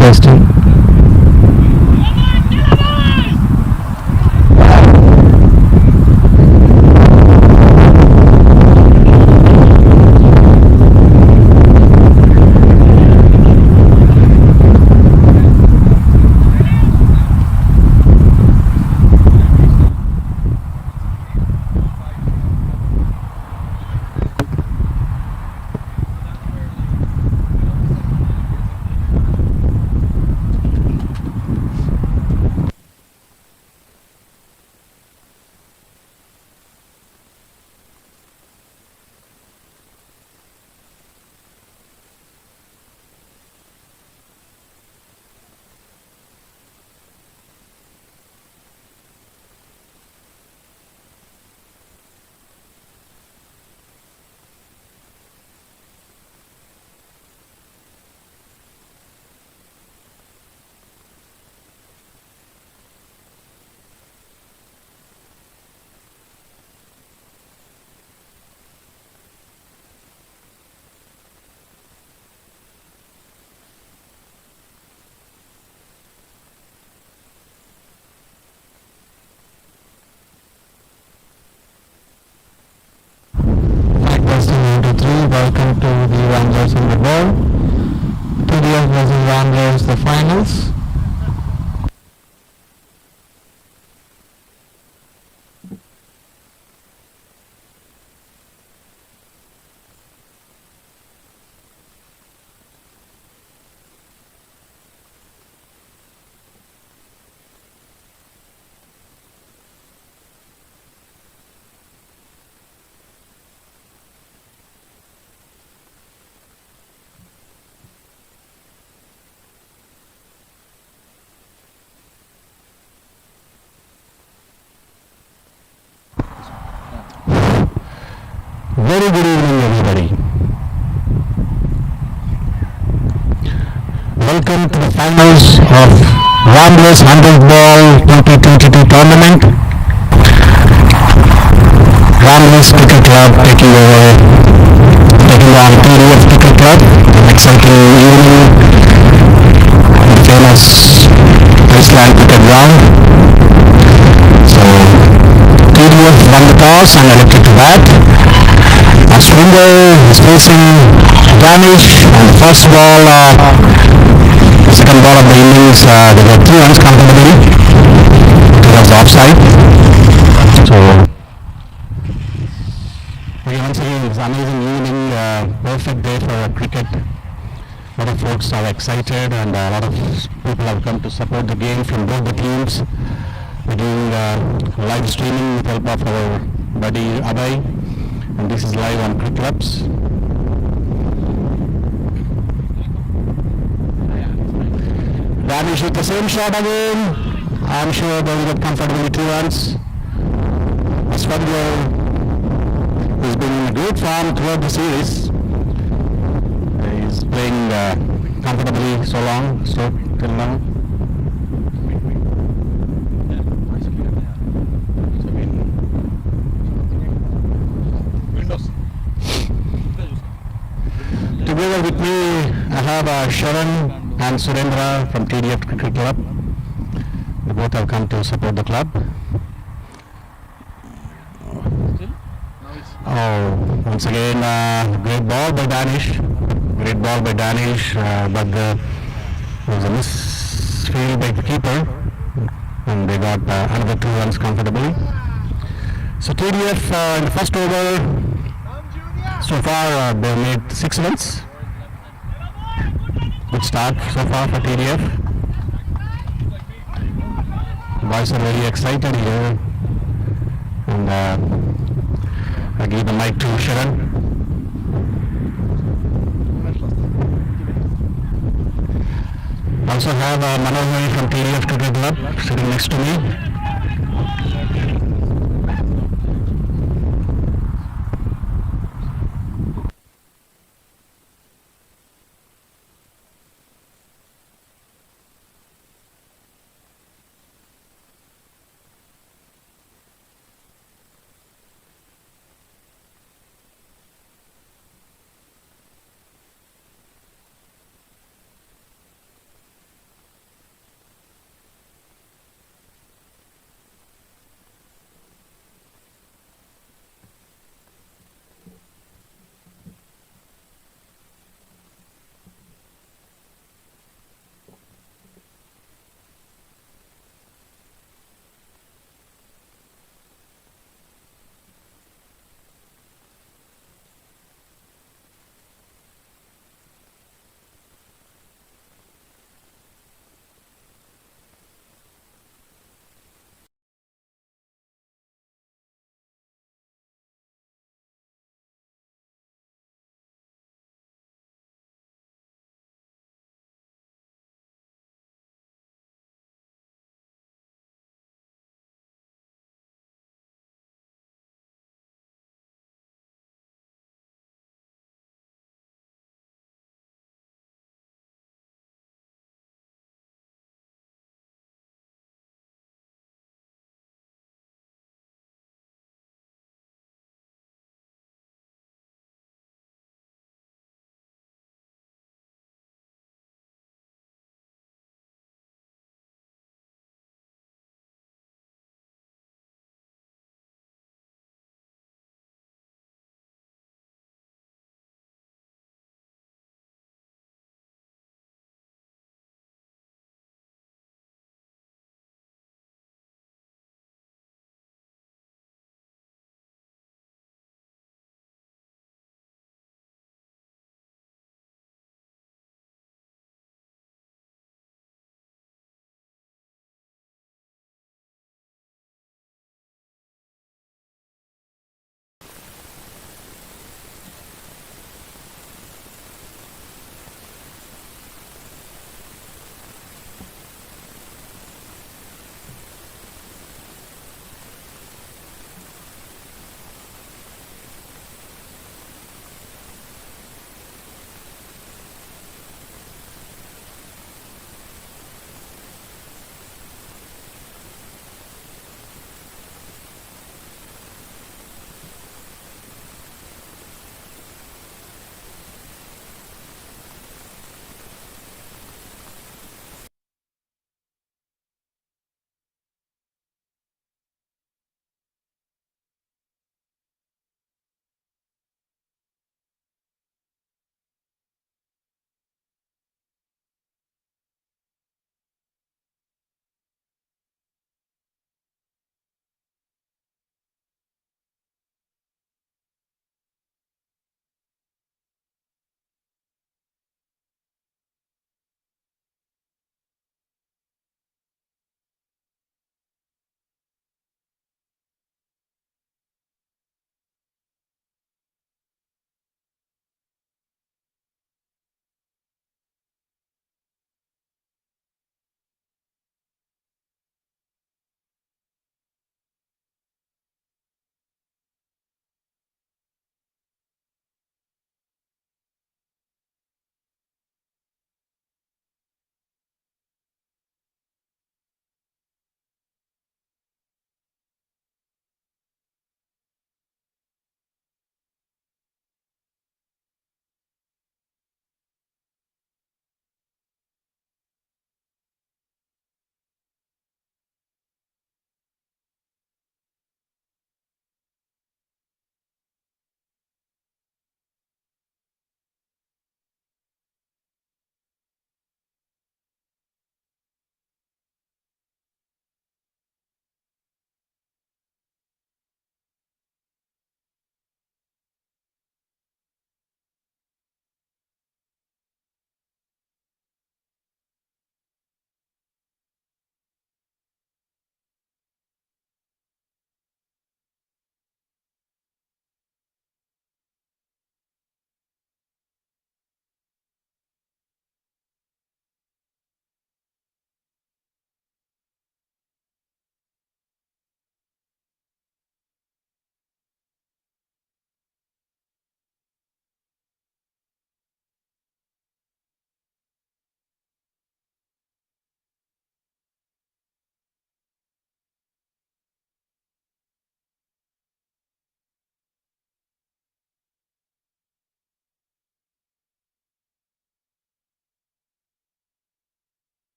Testing. Welcome to the Ramblers in the ball. TDF versus Ramblers, the finals. Very good evening, everybody. Welcome to the finals of Ramblers Handball 2022 tournament. Ramblers Cricket Club taking on TDF Cricket Club. An exciting evening on the famous Iceland cricket ground. So TDF won the toss and elected to bat. Swinger is facing Danish, and the first ball, second ball of the innings, they got 3 runs comfortably towards offside. So, once again, it's an amazing evening, perfect day for cricket. A lot of folks are excited, and a lot of people have come to support the game from both the teams. We're doing live streaming with the help of our buddy Abhay. And this is live on Cricket Clubs. Danish with the same shot again. I'm sure they will get comfortably 2 runs. Aswagler has been in great form throughout the series. He's playing comfortably so long, so till now. Together with me, I have Sharon and Surendra from TDF Cricket Club. They both have come to support the club. Oh, once again, great ball by Danish. Great ball by Danish, but there was a misfield by the keeper, and they got another 2 runs comfortably. So TDF in the first over, so far they've made 6 runs. Good start so far for TDF. Boys are very excited here, and I give the mic to Sharon. Also have Manohar from TDF Cricket Club sitting next to me.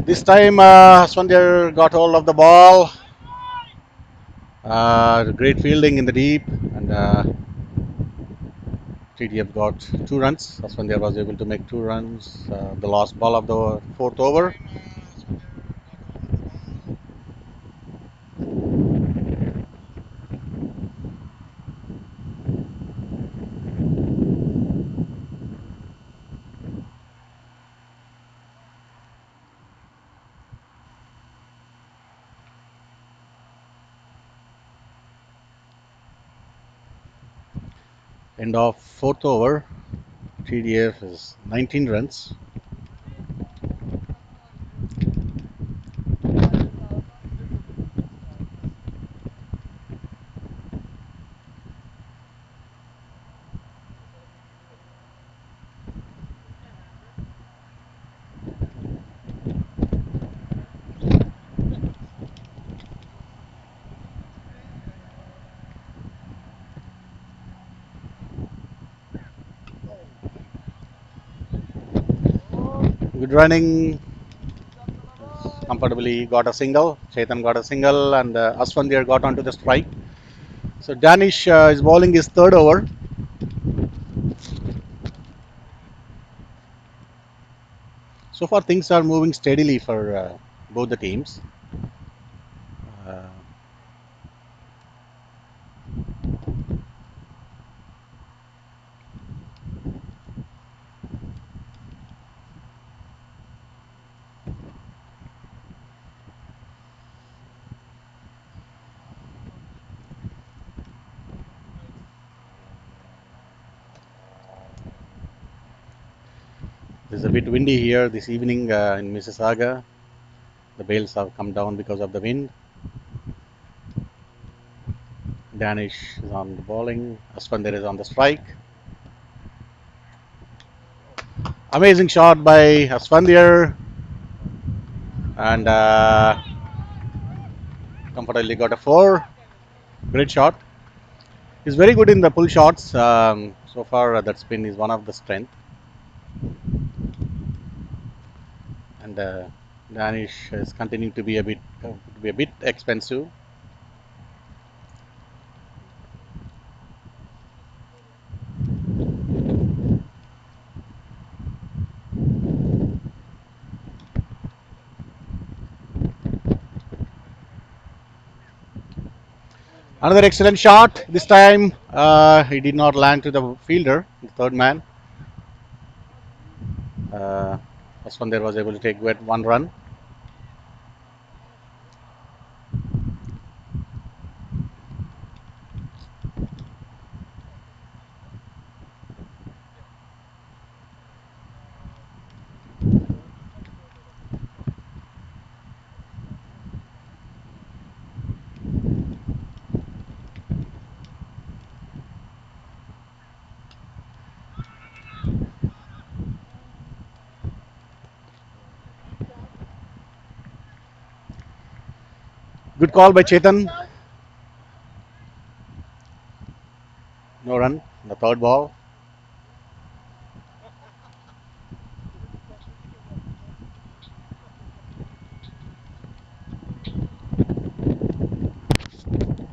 This time, Swander got hold of the ball. Great fielding in the deep, and TDF got 2 runs. Swander was able to make 2 runs. The last ball of the fourth over. End of fourth over. TDF is 19 runs. Good running. Comfortably got a single. Chetan got a single, and Asfandir got onto the strike. So Danish is bowling his third over. So far, things are moving steadily for both the teams. Uh, it's a bit windy here this evening in Mississauga. The bales have come down because of the wind. Danish is on the bowling. Aswander is on the strike. Amazing shot by Asfandir, and comfortably got a 4. Great shot. He's very good in the pull shots. So far, that spin is one of the strength. And Danish is continuing to be a bit expensive. Another excellent shot. This time he did not land to the fielder, the third man. Uh, Aswander was able to take 1 run. Good call by Chetan. No run. The third ball.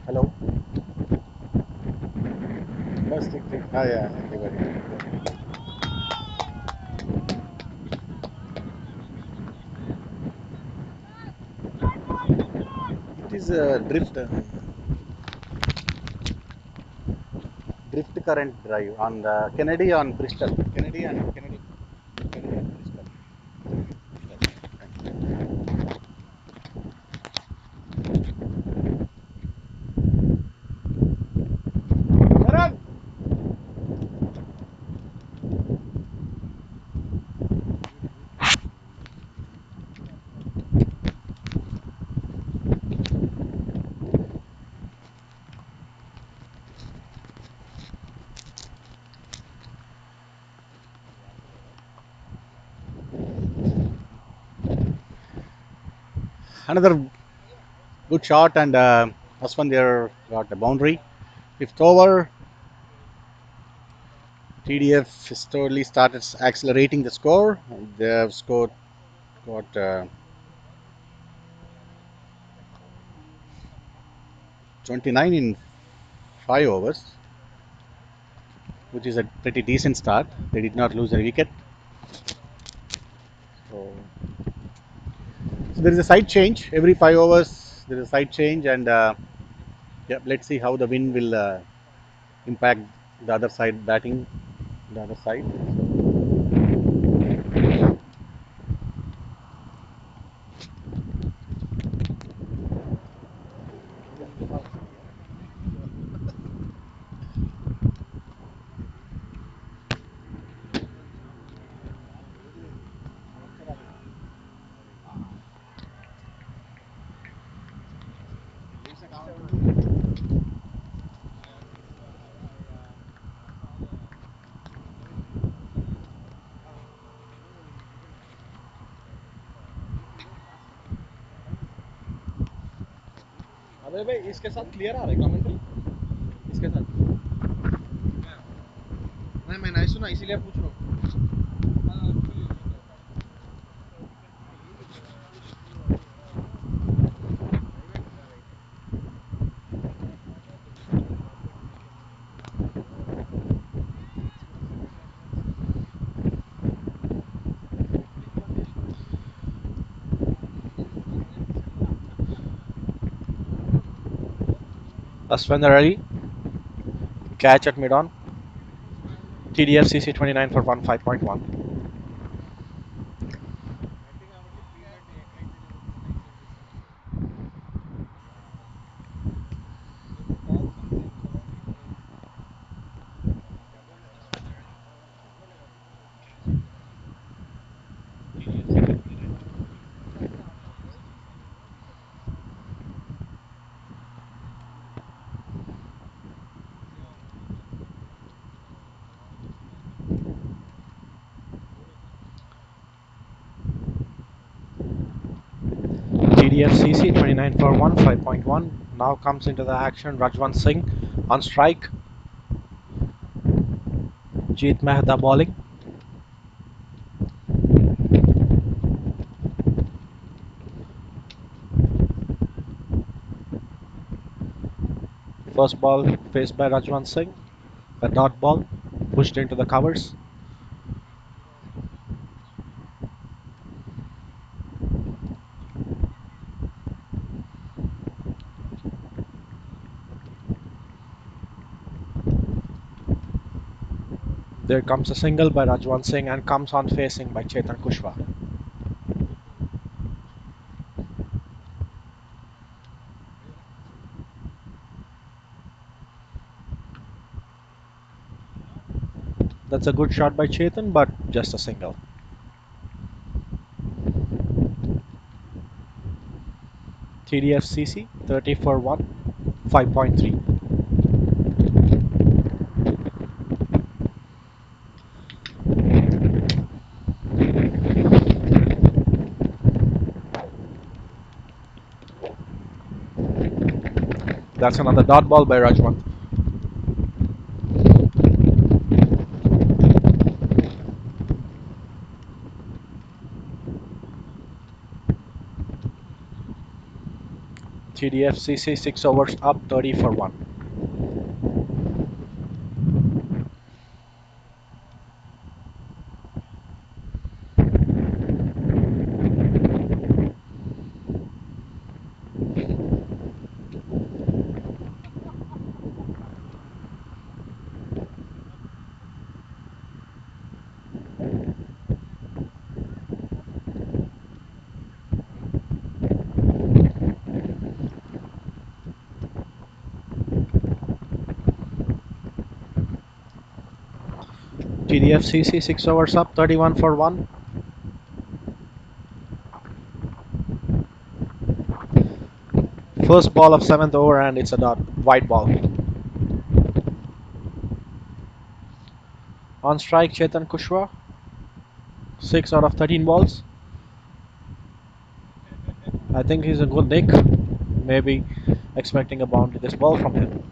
Hello. Bus tick tick. Ah, yeah. It is a drift current drive on the Kennedy on Bristol. Kennedy on Bristol. Run! Another good shot, and Aswander got the boundary. Fifth over, TDF slowly started accelerating the score. They have got 29 in 5 overs, which is a pretty decent start. They did not lose a wicket. So there is a side change every 5 overs. There is a side change, and yeah, let's see how the wind will impact the other side batting. The other side. अबे भाई इसके साथ clear आ रहा है commentary इसके साथ मैं नहीं सुना इसीलिए पूछ रहा हूँ Aswender Ali, catch at mid on. TDF CC 29 for 1 5.1. TDF CC 29 for 1 5.1. Now comes into the action Rajwant Singh on strike. Jeet Mehta bowling. First ball faced by Rajwant Singh. A dot ball pushed into the covers. There comes a single by Rajwant Singh and comes on facing by Chetan Kushwa. That's a good shot by Chetan, but just a single. TDF CC 30 for 1 5.3. That's another dot ball by Rajwant. TDF CC 6 overs up 30 for 1. TDF CC 6 overs up 31 for 1. First ball of 7th over and it's a dot, white ball. On strike Chetan Kushwa, 6 out of 13 balls. I think he's a good nick, maybe expecting a boundary this ball from him.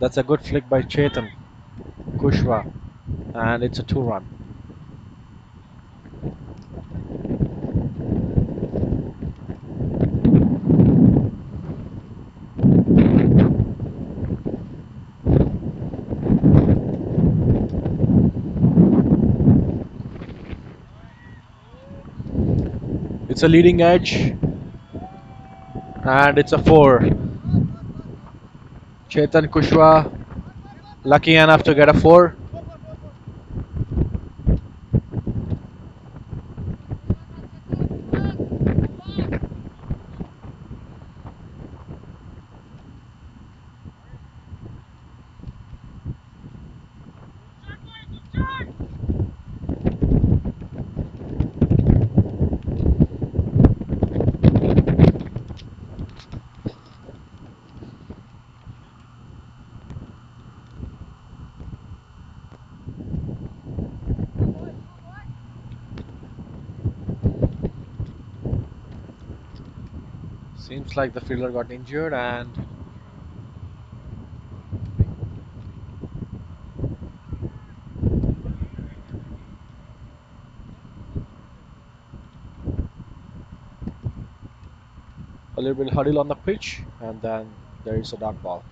That's a good flick by Chetan Kushwa. and it's a 2-run. It's a leading edge, and it's a 4. Chetan Kushwa lucky enough to get a 4. Seems like the fielder got injured, and a little bit huddle on the pitch, and then there is a dot ball.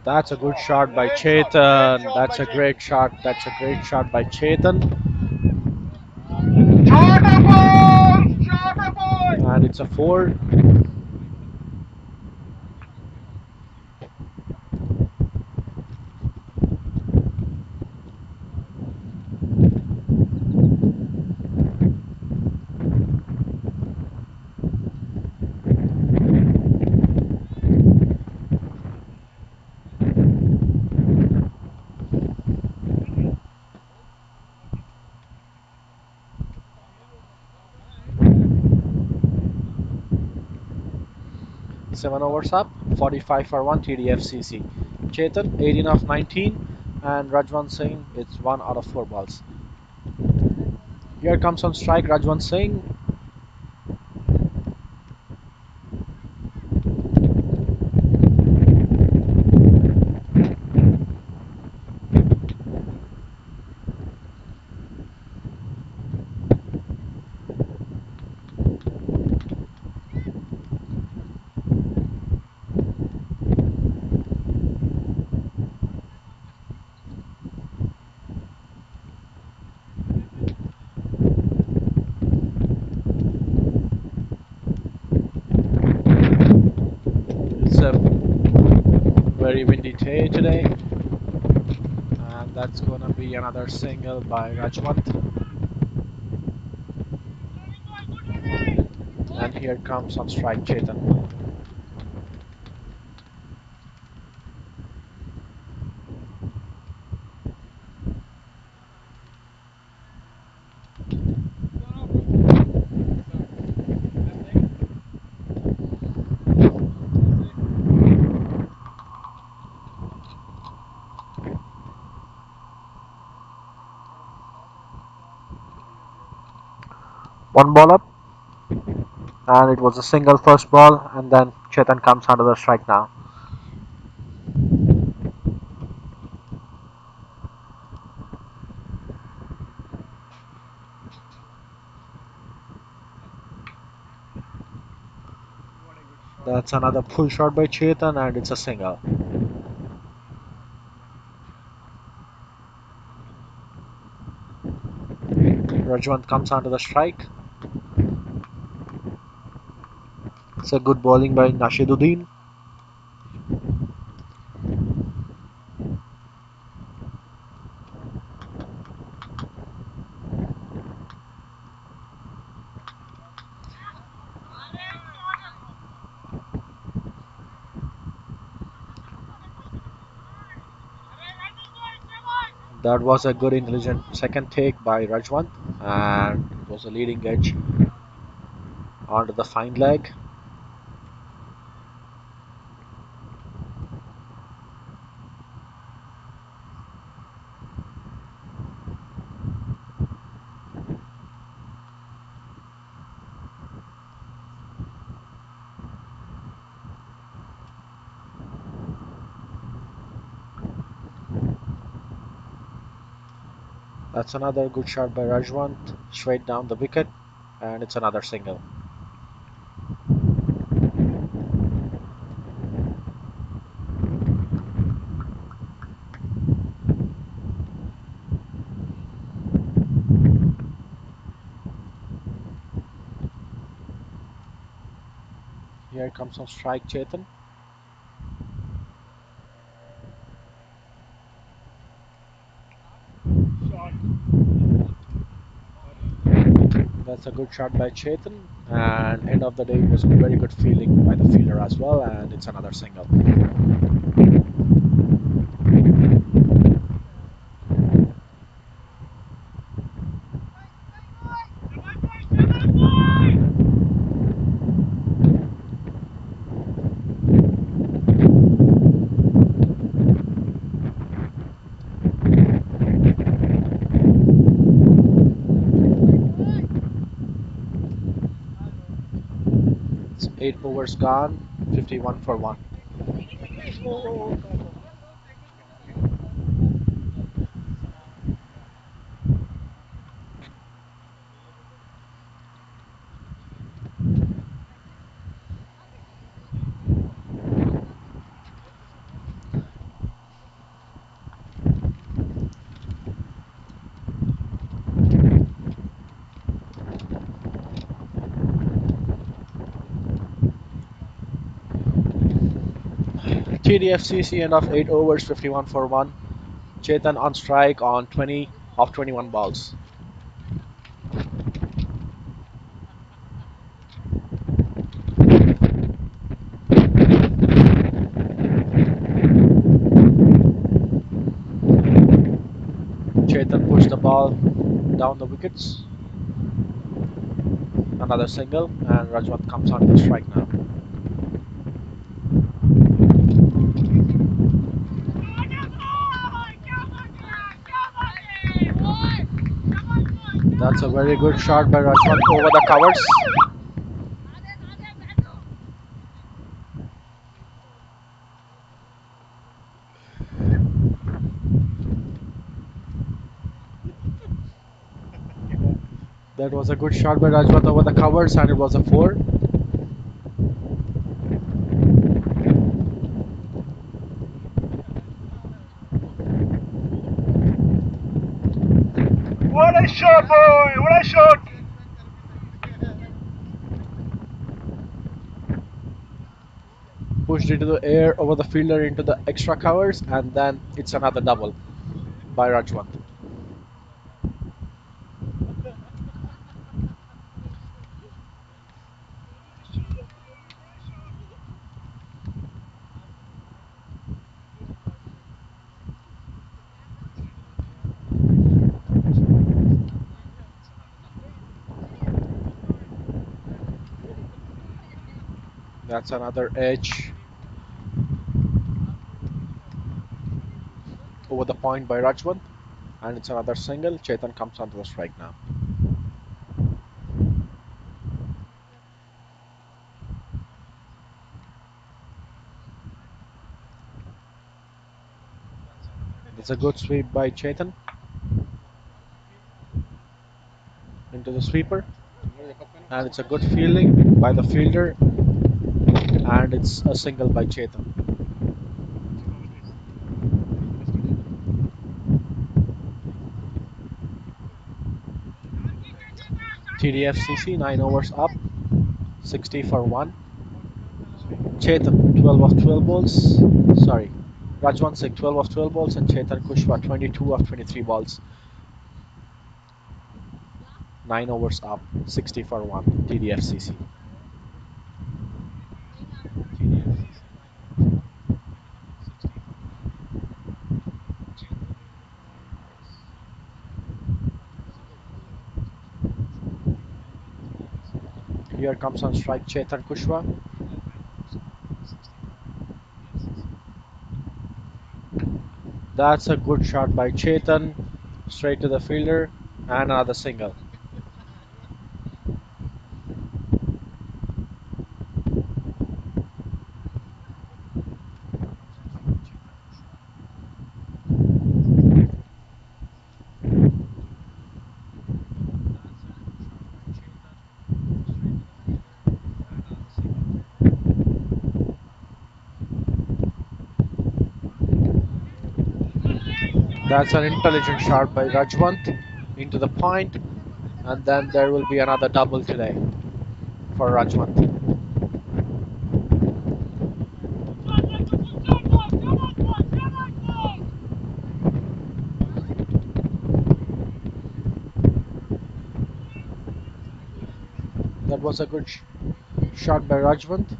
That's a good shot by Chetan. That's a great shot. That's a great shot by Chetan. And it's a 4. Seven overs up, 45 for 1 TDF CC. Chetan 18 of 19, and Rajwan Singh, it's 1 out of 4 balls. Here comes on strike Rajwan Singh. It's a very windy day today, and that's gonna be another single by Rajwant. And here comes on strike Chetan. One ball up, and it was a single first ball, and then Chetan comes under the strike now. That's another pull shot by Chetan, and it's a single. Rajwant comes under the strike. It's a good bowling by Nashiduddin. That was a good intelligent second take by Rajwant, and it was a leading edge onto the fine leg. That's another good shot by Rajwant, straight down the wicket, and it's another single. Here comes on strike Chetan. That's a good shot by Chetan, and end of the day it was a very good feeling by the fielder as well, and it's another single. It's 8 overs gone, 51 for 1. TDF CC end of 8 overs, 51 for 1. Chetan on strike on 20 of 21 balls. Chetan pushed the ball down the wickets. Another single, and Rajwant comes on the strike now. That's a very good shot by Rajwant over the covers. That was a good shot by Rajwant over the covers, and it was a 4. What a shot, boy! What a shot! Pushed into the air over the fielder into the extra covers, and then it's another double by Rajwant. That's another edge over the point by Rajwant, and it's another single. Chetan comes onto the strike now. It's a good sweep by Chetan into the sweeper, and it's a good fielding by the fielder, and it's a single by Chetan. TDF CC 9 overs up, 60 for 1. Chetan 12 of 12 balls. Sorry, Rajwant Singh 12 of 12 balls, and Chetan Kushwa 22 of 23 balls. 9 overs up, 60 for 1. TDF CC. Here comes on strike Chetan Kushwa. That's a good shot by Chetan, straight to the fielder, and another single. That's an intelligent shot by Rajwant into the point, and then there will be another double today for Rajwant. That was a good shot by Rajwant.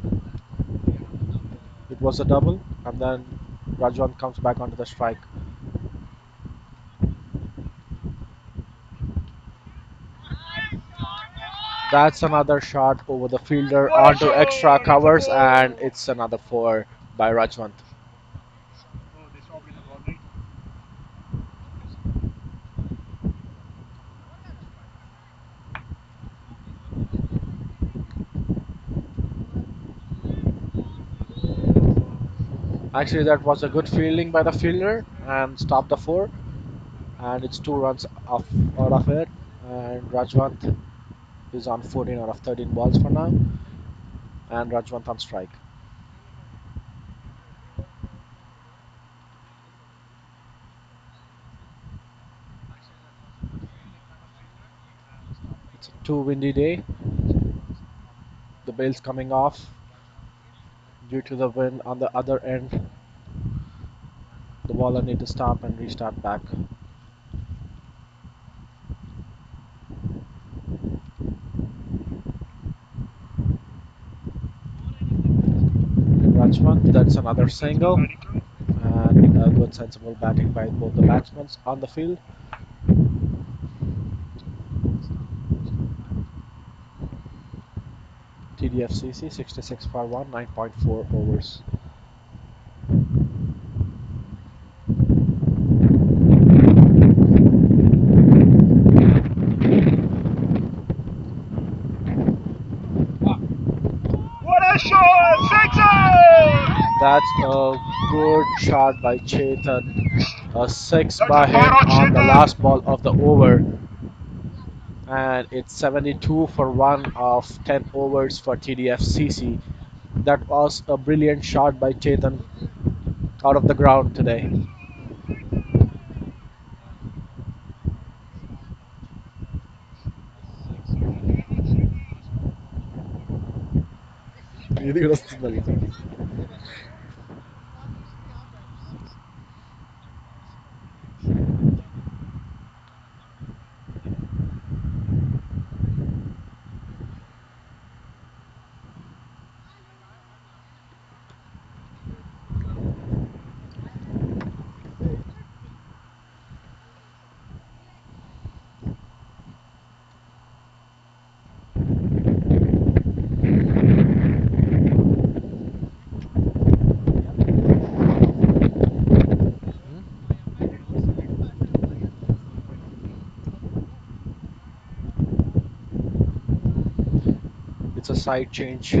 It was a double, and then Rajwant comes back onto the strike. That's another shot over the fielder What a onto shot! extra It's a covers, and four! it's another four by Rajwant. Oh, they're stopping the ball, right? Actually, that was a good fielding by the fielder and stopped the four, and it's 2 runs out of it. And Rajwant is on 14 out of 13 balls for now, and Rajwant on strike. It's a too windy day. The bail's coming off due to the wind on the other end. The bowler need to stop and restart back. Rajwant, that's another Sensible single, batting too. and a good sensible batting by both the batsmen on the field. TDF CC 66 for 1, 9.4 overs. What a shot! Sixer! That's a good shot by Chetan. A six That's a by four him on on the Chetan! last ball of the over. And it's 72 for 1 of 10 overs for TDF CC. That was a brilliant shot by Chetan out of the ground today. ఇది కూడా వస్తుంది మళ్ళీ. It's a side change.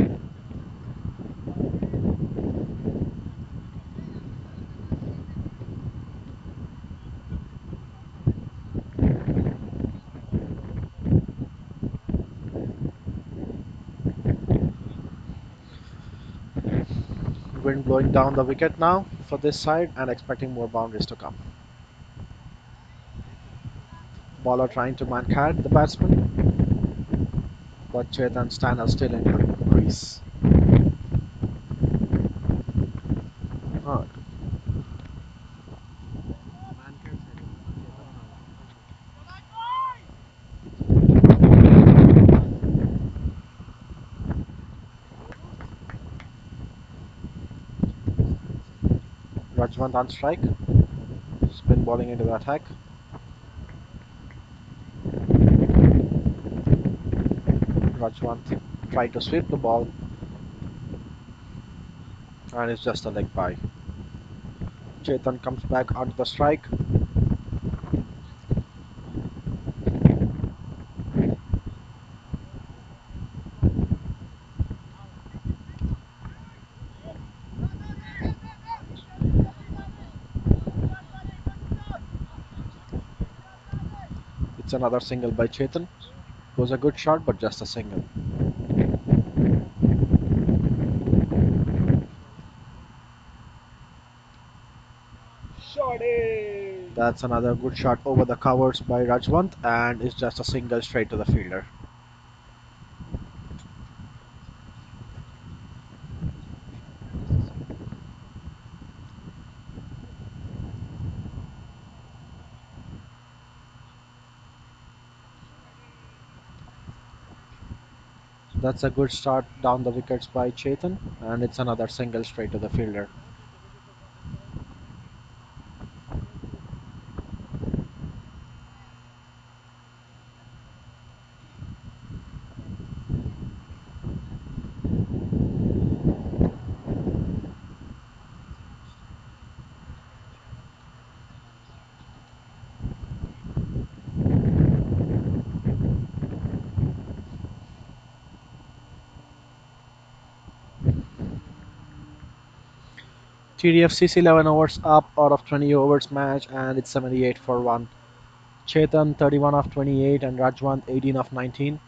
Wind blowing down the wicket now for this side and expecting more boundaries to come. Bowler trying to man cat the batsman, but Chetan Stan still in the crease. Oh, Rajwant on strike. Spin bowling into the attack. Rajwant tried to sweep the ball, and it's just a leg by. Chetan comes back onto the strike. It's another single by Chetan. It was a good shot, but just a single. Shot it! That's another good shot over the covers by Rajwant, and it's just a single straight to the fielder. That's a good start down the wickets by Chetan, and it's another single straight to the fielder. TDF CC 11 overs up out of 20 overs match, and it's 78 for 1. Chetan 31 of 28 and Rajwant 18 of 19.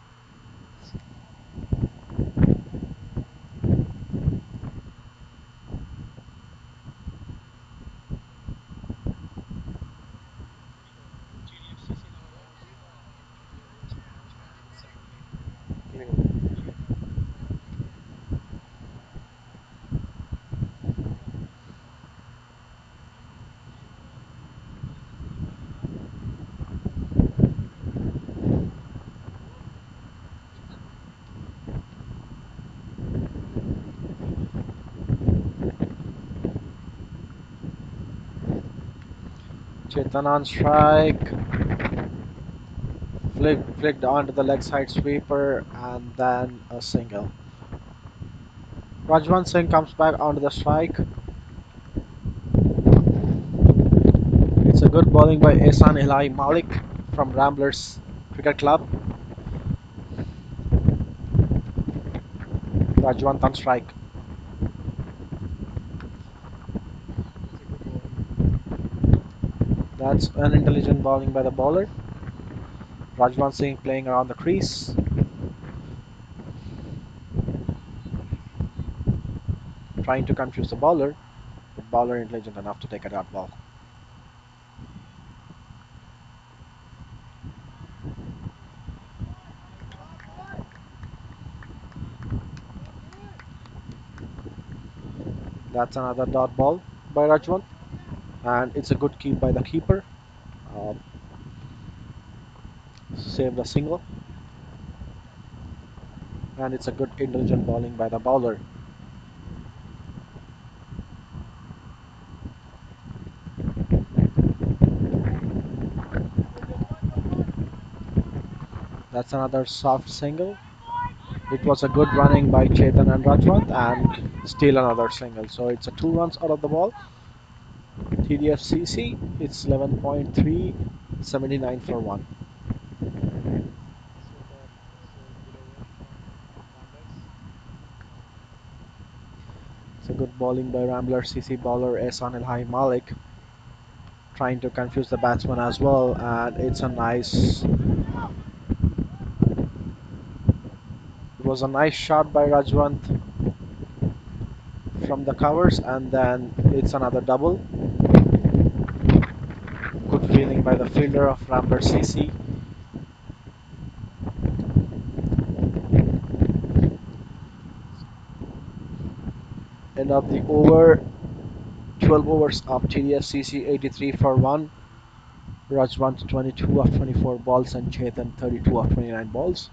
Chetan on strike, flicked onto the leg side sweeper, and then a single. Rajwant Singh comes back onto the strike. It's a good bowling by Ehsan Ilahi Malik from Ramblers Cricket Club. Rajwant on strike. That's an intelligent bowling by the bowler. Rajwant Singh playing around the crease. Trying to confuse the bowler, but bowler intelligent enough to take a dot ball. That's another dot ball by Rajwant, and it's a good keep by the keeper. Uh, Saved a single, and it's a good intelligent bowling by the bowler. That's another soft single. It was a good running by Chetan and Rajwant, and still another single. So it's a 2 runs out of the ball. TDF CC, it's 11.3, 79 for 1. It's a good bowling by Rambler CC bowler Ehsan Ilahi Malik, trying to confuse the batsman as well, and it's a nice. It was a nice shot by Rajwant from the covers, and then it's another double. Good feeling by the fielder of Rambler CC. End of the over. 12 overs of TDF CC 83 for 1. Rajwant 22 of 24 balls and Chetan 32 of 29 balls.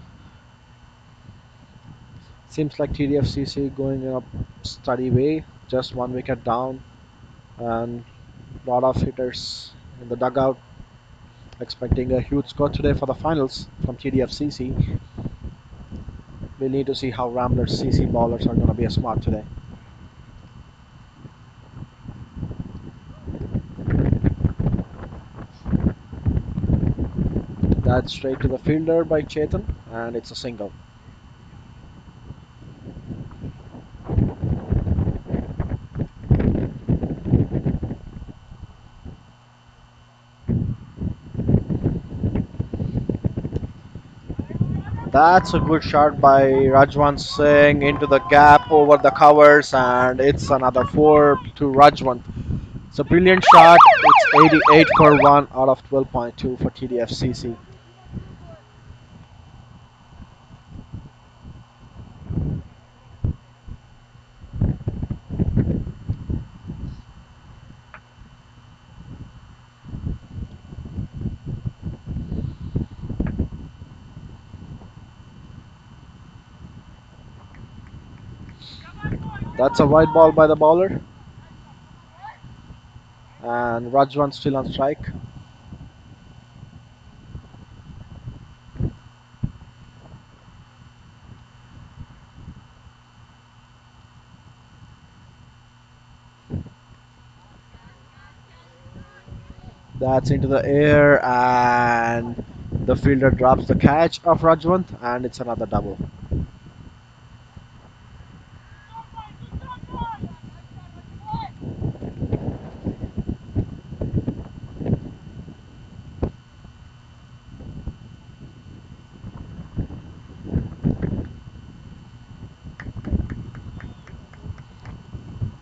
Seems like TDF CC going in a steady way, just 1 wicket down, and a lot of hitters in the dugout expecting a huge score today for the finals from TDF CC. We need to see how Rambler CC bowlers are going to be smart today. That's straight to the fielder by Chetan, and it's a single. That's a good shot by Rajwant Singh into the gap over the covers, and it's another 4 to Rajwant. It's a brilliant shot. It's 88 for 1 out of 12.2 for TDF CC. That's a wide ball by the bowler. And Rajwan still on strike. That's into the air, and the fielder drops the catch of Rajwant, and it's another double.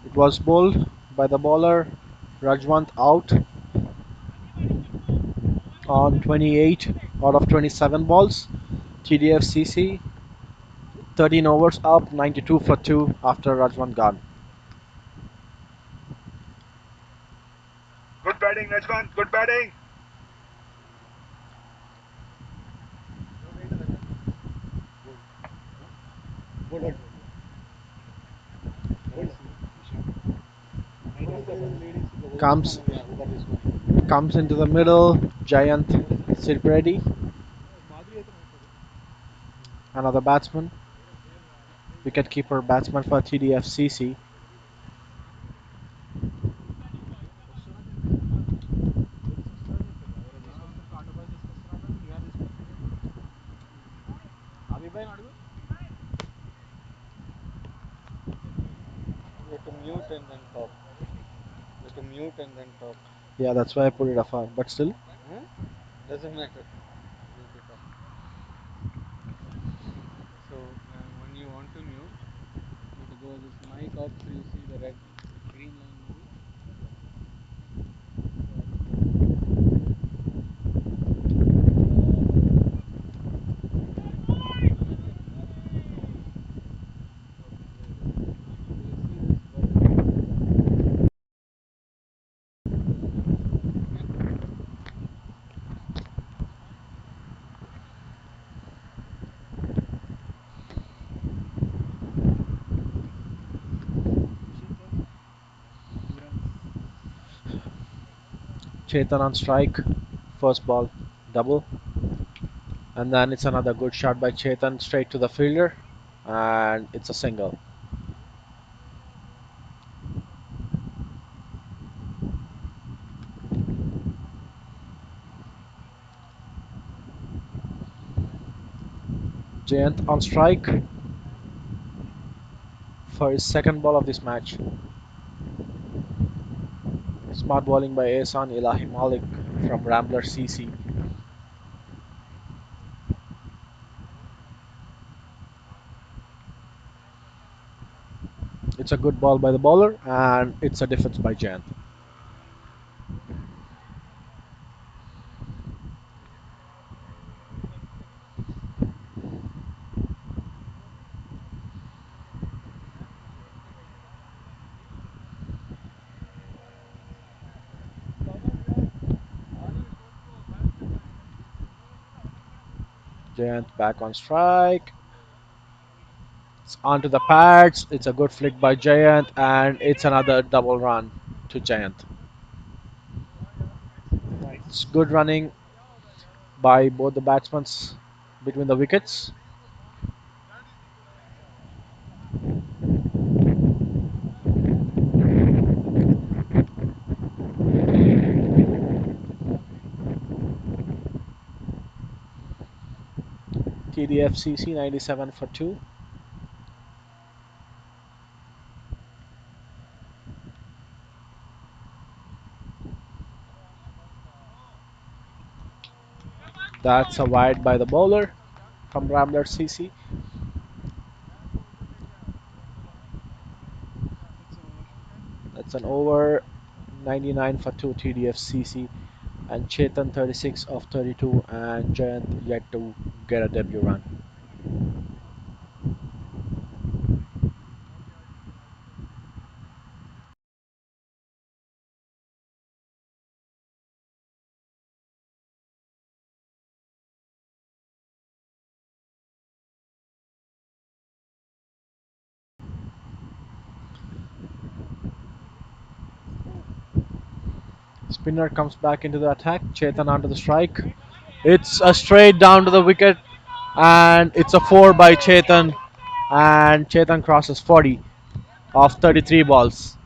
It was bowled by the bowler. Rajwant out on 28 out of 27 balls. TDF CC 13 overs up, 92 for 2 after Rajwant gone. Good batting, Rajvan. Good batting. Comes comes into the middle. Giant Sirpredi, another batsman, wicketkeeper batsman for TDF CC. Yeah, that's why I put it afar. But still, Chetan on strike. First ball, double. And then it's another good shot by Chetan straight to the fielder. And it's a single. Jayant on strike for his second ball of this match. Smart bowling by Ehsan Ilahi Malik from Ramblers CC. It's a good ball by the bowler, and it's a defense by Jayant. Jayant back on strike. It's onto the pads. It's a good flick by Jayant, and it's another double run to Jayant. It's good running by both the batsmen between the wickets. TDF CC 97 for 2. That's a wide by the bowler from Rambler CC. That's an over. 99 for 2 TDF CC, and Chetan 36 of 32, and Jayant yet to get a debut run. Spinner comes back into the attack. Chetan onto the strike. It's a straight down to the wicket, and it's a 4 by Chetan, and Chetan crosses 40 of 33 balls.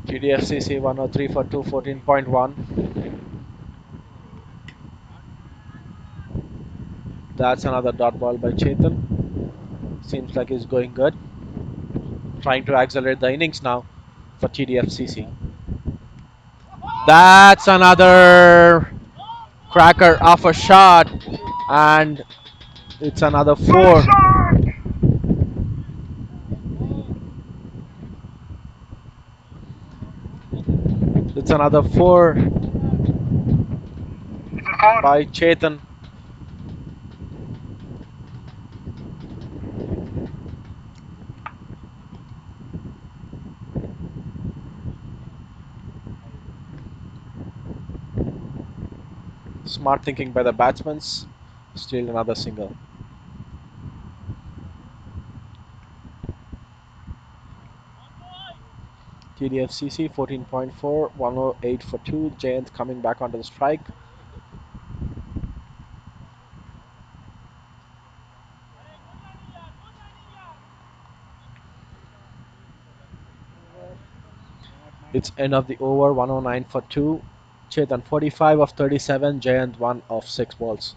TDF CC 103 for 214.1. That's another dot ball by Chetan. Seems like he's going good. Trying to accelerate the innings now for TDF CC. That's another cracker of a shot, and it's another 4. It's another 4 by Chetan. Smart thinking by the batsmen. Still another single. TDF CC 14.4, 108 for 2. Jayant coming back onto the strike. It's end of the over, 109 for 2. Chetan 45 of 37, Jayant 1 of 6 balls.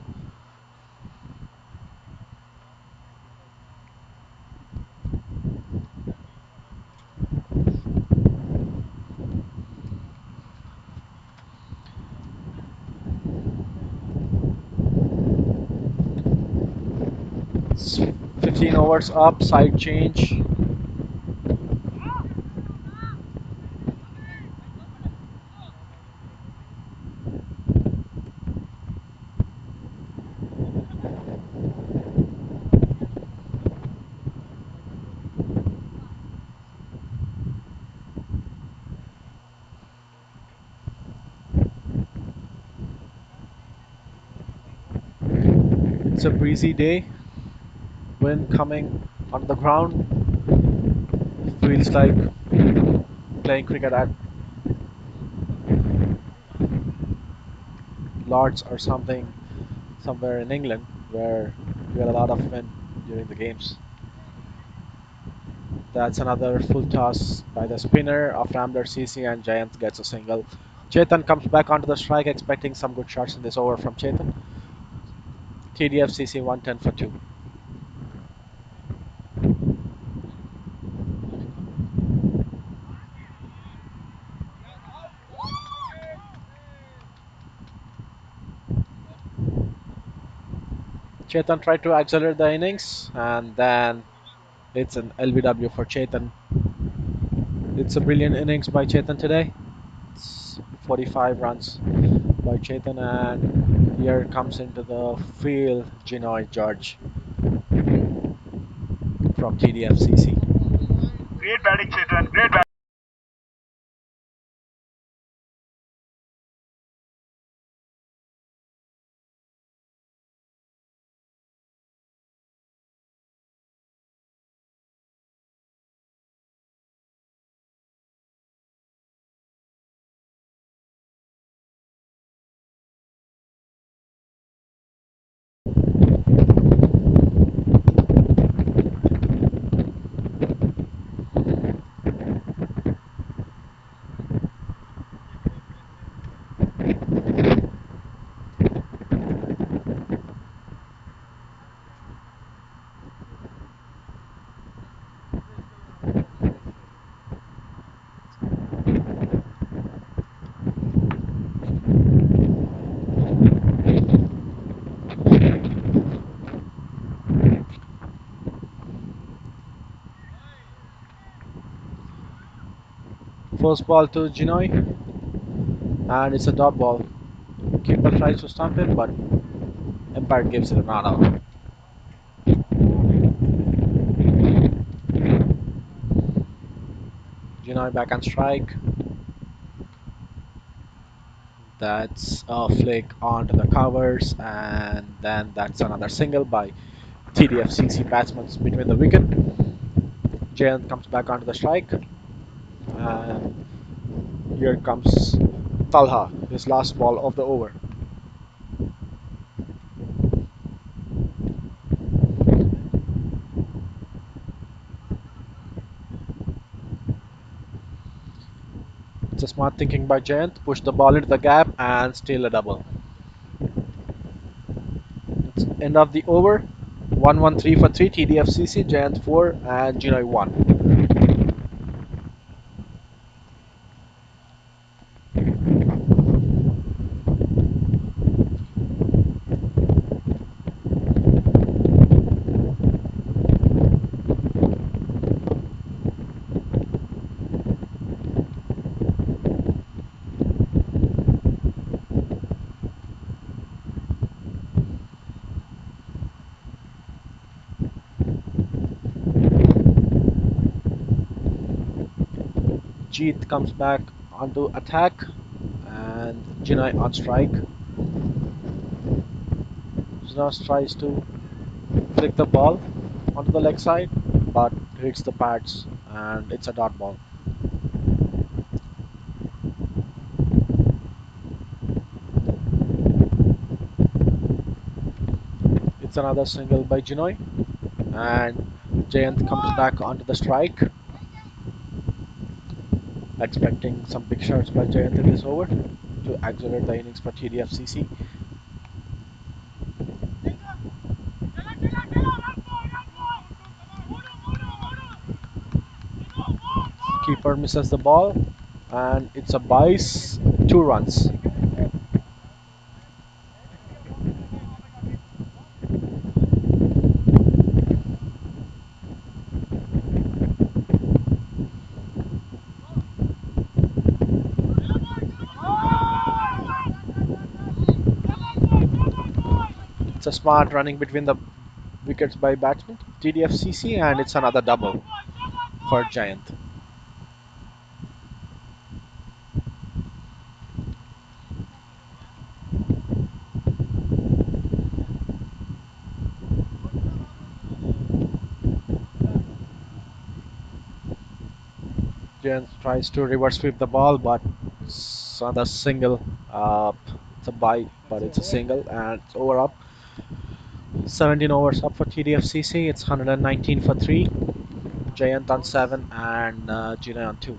It's 15 overs up, side change. It's a breezy day. Wind coming on the ground. Feels like playing cricket at Lords or something somewhere in England where you get a lot of wind during the games. That's another full toss by the spinner of Ramblers CC, and Jayant gets a single. Chetan comes back onto the strike, expecting some good shots in this over from Chetan. TDF CC 110 for 2. Chetan tried to accelerate the innings, and then it's an LBW for Chetan. It's a brilliant innings by Chetan today. It's 45 runs by Chetan, and here comes into the field Genoy George from TDF CC. Great batting, Chetan. Great batting. First ball to Ginoy, and it's a dot ball. Keeper tries to stump it, but umpire gives it a not out. Ginoy back on strike. That's a flick onto the covers, and then that's another single by TDF CC batsman between the wicket. Jayant comes back onto the strike, and here comes Talha, his last ball of the over. It's a smart thinking by Jayant, push the ball into the gap and steal a double. It's end of the over. 1-1-3 for 3, TDF CC, Jayant 4 and Ginoy 1. Jeet comes back onto attack and Ginoy on strike. Ginoy tries to flick the ball onto the leg side, but hits the pads and it's a dot ball. It's another single by Ginoy, and Jayant comes back onto the strike. Expecting some big shots by Jayant in this over to accelerate the innings for TDF CC. Keeper misses the ball, and it's a Bice, 2 runs. It's a smart running between the wickets by batsman TDF CC, and it's another double for Jayant. Jayant tries to reverse sweep the ball, but it's another single. It's a bite, but it's a single, and it's over up. 17 overs up for TDF CC. It's 119 for 3. Jayant on 7 and Ginoy on 2.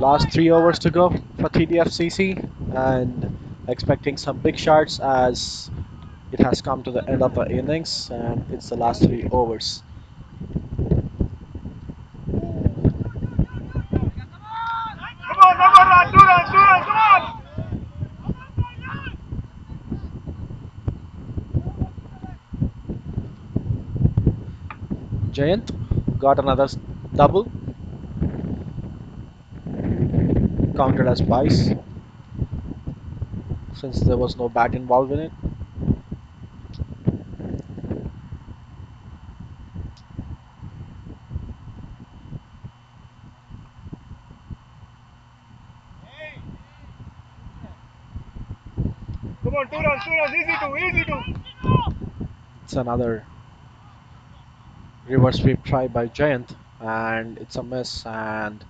Last 3 overs to go for TDF CC, and expecting some big shots as it has come to the end of the innings, and it's the last 3 overs. Come on, run, 2 runs, come on! Jayant got another double, counted as Bice since there was no bat involved in it. Come on, 2 runs, easy to. It's another reverse sweep try by Jayant, and it's a miss, and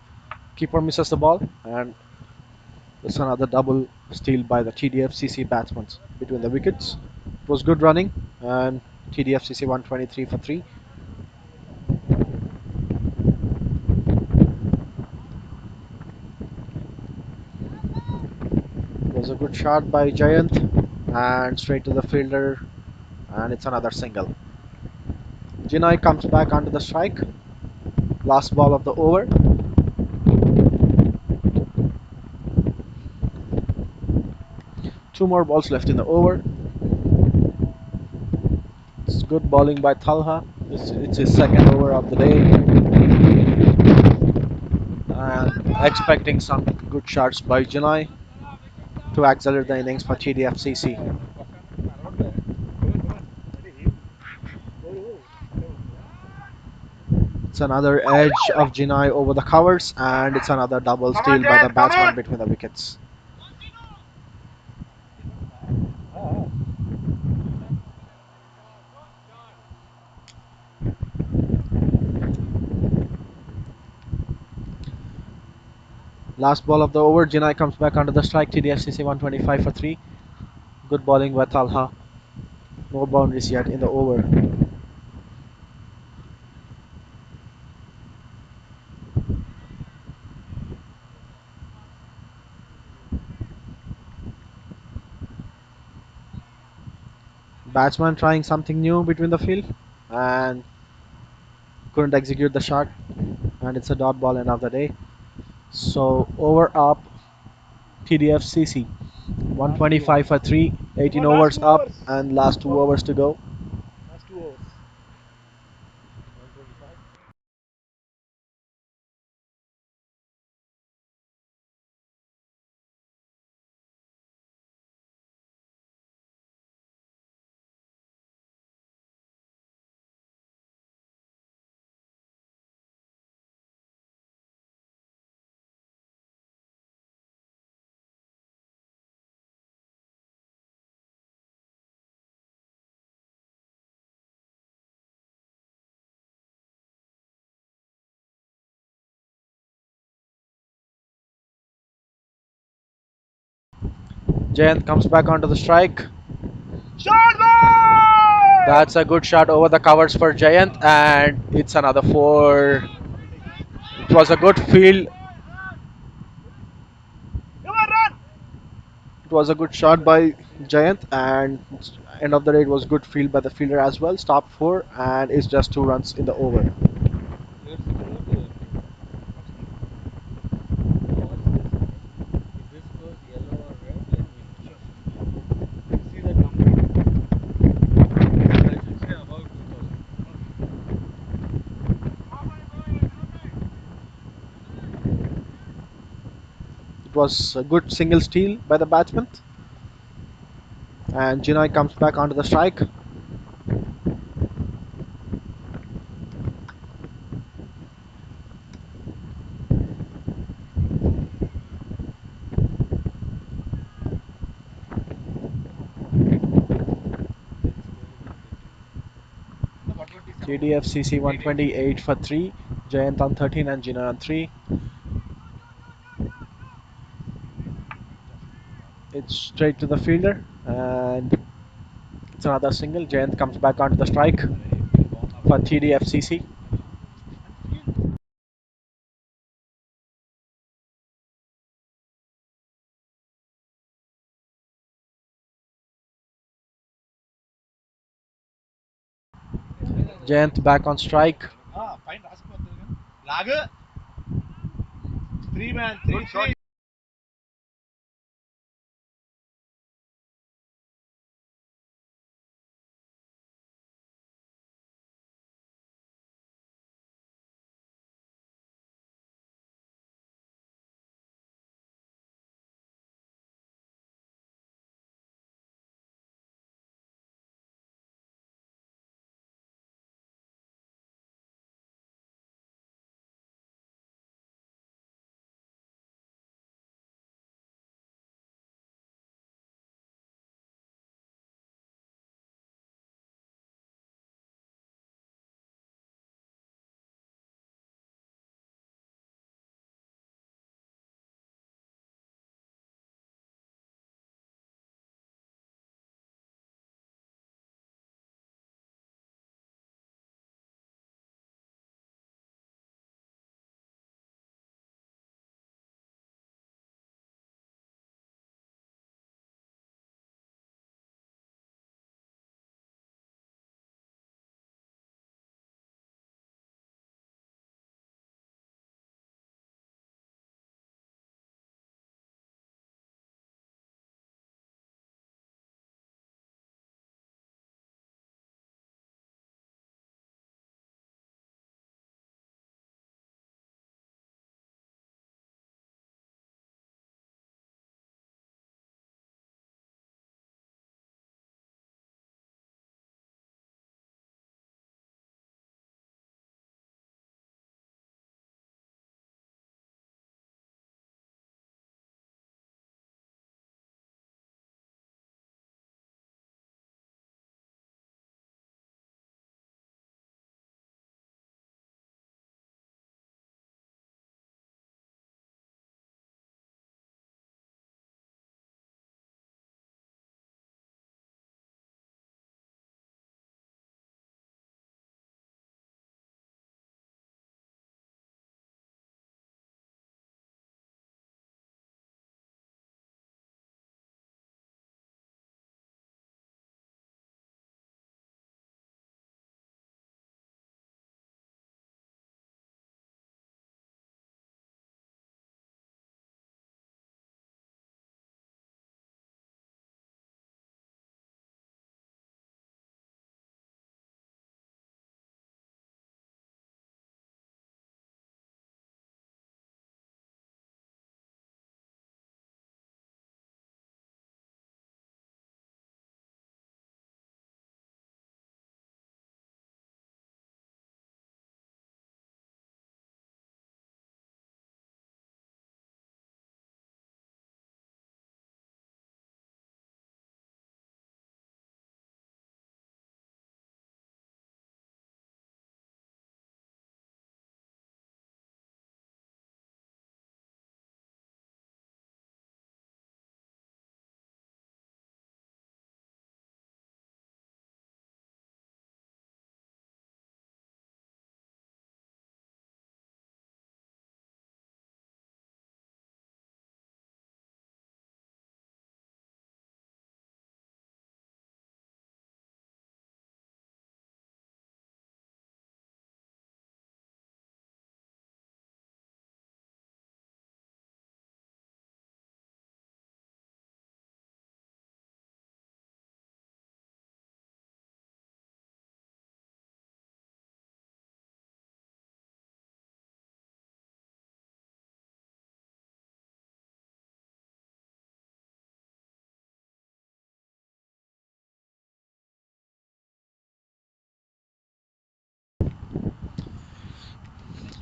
keeper misses the ball, and it's another double steal by the TDF CC batsmen between the wickets. It was good running, and TDF CC 123 for 3. It was a good shot by Jayant, and straight to the fielder, and it's another single. Ginoy comes back onto the strike. Last ball of the over. Two more balls left in the over. It's good bowling by Talha. It's his second over of the day. And Expecting some good shots by Janai to accelerate the innings for TDF CC. It's another edge of Janai over the covers, and it's another double Come steal on, by the Jan, come batsman on. between the wickets. Last ball of the over, Janai comes back under the strike. TDF CC 125 for 3. Good bowling by Talha. No boundaries yet in the over. Batsman trying something new between the field and couldn't execute the shot, and it's a dot ball end of the day. So over up, TDF CC 125 for 3, 18 overs up, and last 2 overs to go. Last 2 overs. Jayant comes back onto the strike. Shot ball! That's a good shot over the covers for Jayant, and it's another 4. It was a good field. Come on, run! It was a good shot by Jayant, and end of the day it was good field by the fielder as well. Stop 4, and it's just 2 runs in the over. It was a good single steal by the batsman, and Jinai comes back onto the strike. TDF CC 128 for 3, Jayant on 13 and Jinai on 3. It's straight to the fielder, and it's another single. Jayant comes back onto the strike for TDF CC. Jayant back on strike. Lager. 3 man, 3.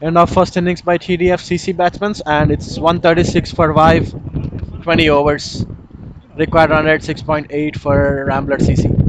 End of first innings by TDF CC batsmen, and it's 136 for 5, 20 overs. Required run rate 6.8 for Rambler CC.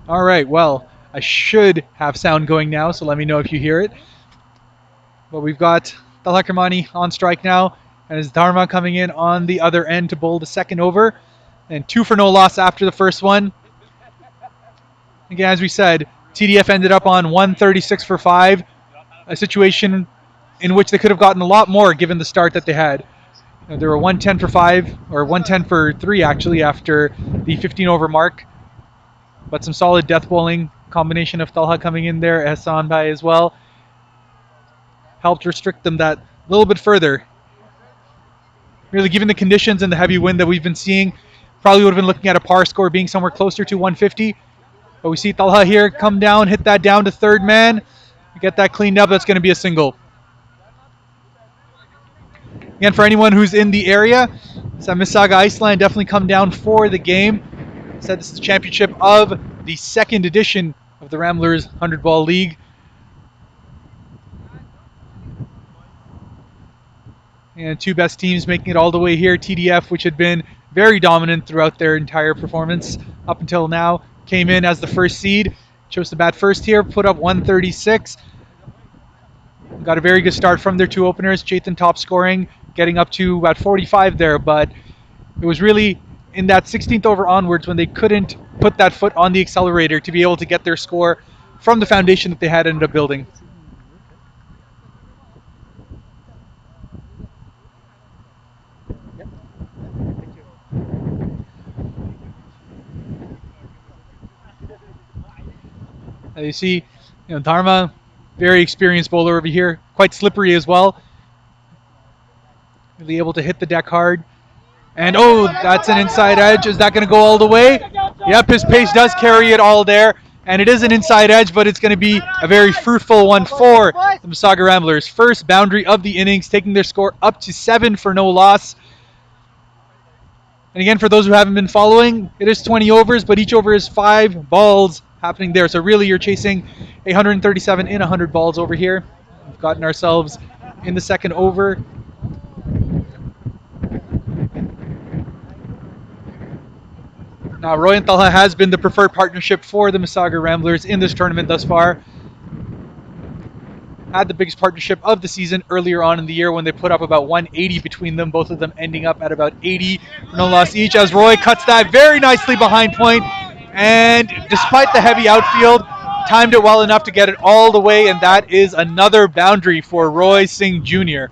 All right, well, I should have sound going now, so let me know if you hear it. But we've got Talha Kermani on strike now, and it's Dharma coming in on the other end to bowl the second over. And 2 for no loss after the first one. Again, as we said, TDF ended up on 136 for 5, a situation in which they could have gotten a lot more given the start that they had. They were 110 for 5, or 110 for 3 actually, after the 15 over mark. But some solid death bowling, combination of Talha coming in there, Hassan Bhai as well, helped restrict them that little bit further. Really, given the conditions and the heavy wind that we've been seeing, probably would have been looking at a par score being somewhere closer to 150. But we see Talha here come down, hit that down to third man, get that cleaned up. That's going to be a single. Again, for anyone who's in the area, it's at Mississauga Iceland. Definitely come down for the game. Said this is the championship of the second edition of the Ramblers 100 Ball League. And 2 best teams making it all the way here. TDF, which had been very dominant throughout their entire performance up until now, came in as the first seed. Chose to bat first here, put up 136. Got a very good start from their 2 openers. Chetan top scoring, getting up to about 45 there, but it was really in that 16th over onwards when they couldn't put that foot on the accelerator to be able to get their score from the foundation that they had ended up building. You see, Dharma, very experienced bowler over here, quite slippery as well. Really able to hit the deck hard. And oh, that's an inside edge. Is that going to go all the way? Yep, his pace does carry it all there. And it is an inside edge, but it's going to be a very fruitful one for the Mississauga Ramblers. First boundary of the innings, taking their score up to 7 for no loss. And again, for those who haven't been following, it is 20 overs, but each over is 5 balls happening there. So really, you're chasing 137 in 100 balls over here. We've gotten ourselves in the second over. Now, Roy and Talha has been the preferred partnership for the Mississauga Ramblers in this tournament thus far. Had the biggest partnership of the season earlier on in the year when they put up about 180 between them, both of them ending up at about 80 for no loss each, as Roy cuts that very nicely behind point, and despite the heavy outfield, timed it well enough to get it all the way, and that is another boundary for Roy Singh Jr.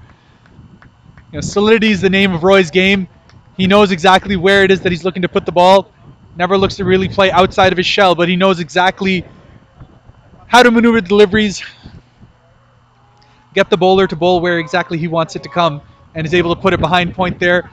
Solidity is the name of Roy's game. He knows exactly where it is that he's looking to put the ball. Never looks to really play outside of his shell, but he knows exactly how to maneuver deliveries, get the bowler to bowl where exactly he wants it to come, and is able to put it behind point there.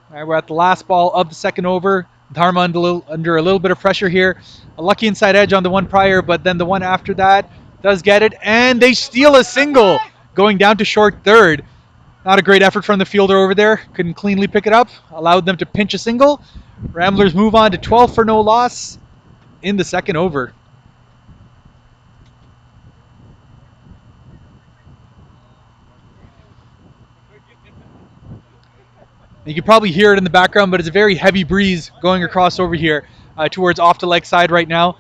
All right, we're at the last ball of the second over. Dharma under a little bit of pressure here. A lucky inside edge on the one prior, but then the one after that does get it, and they steal a single, going down to short third. Not a great effort from the fielder over there. Couldn't cleanly pick it up. Allowed them to pinch a single. Ramblers move on to 12 for no loss in the second over. You can probably hear it in the background, but it's a very heavy breeze going across over here towards off to leg side right now.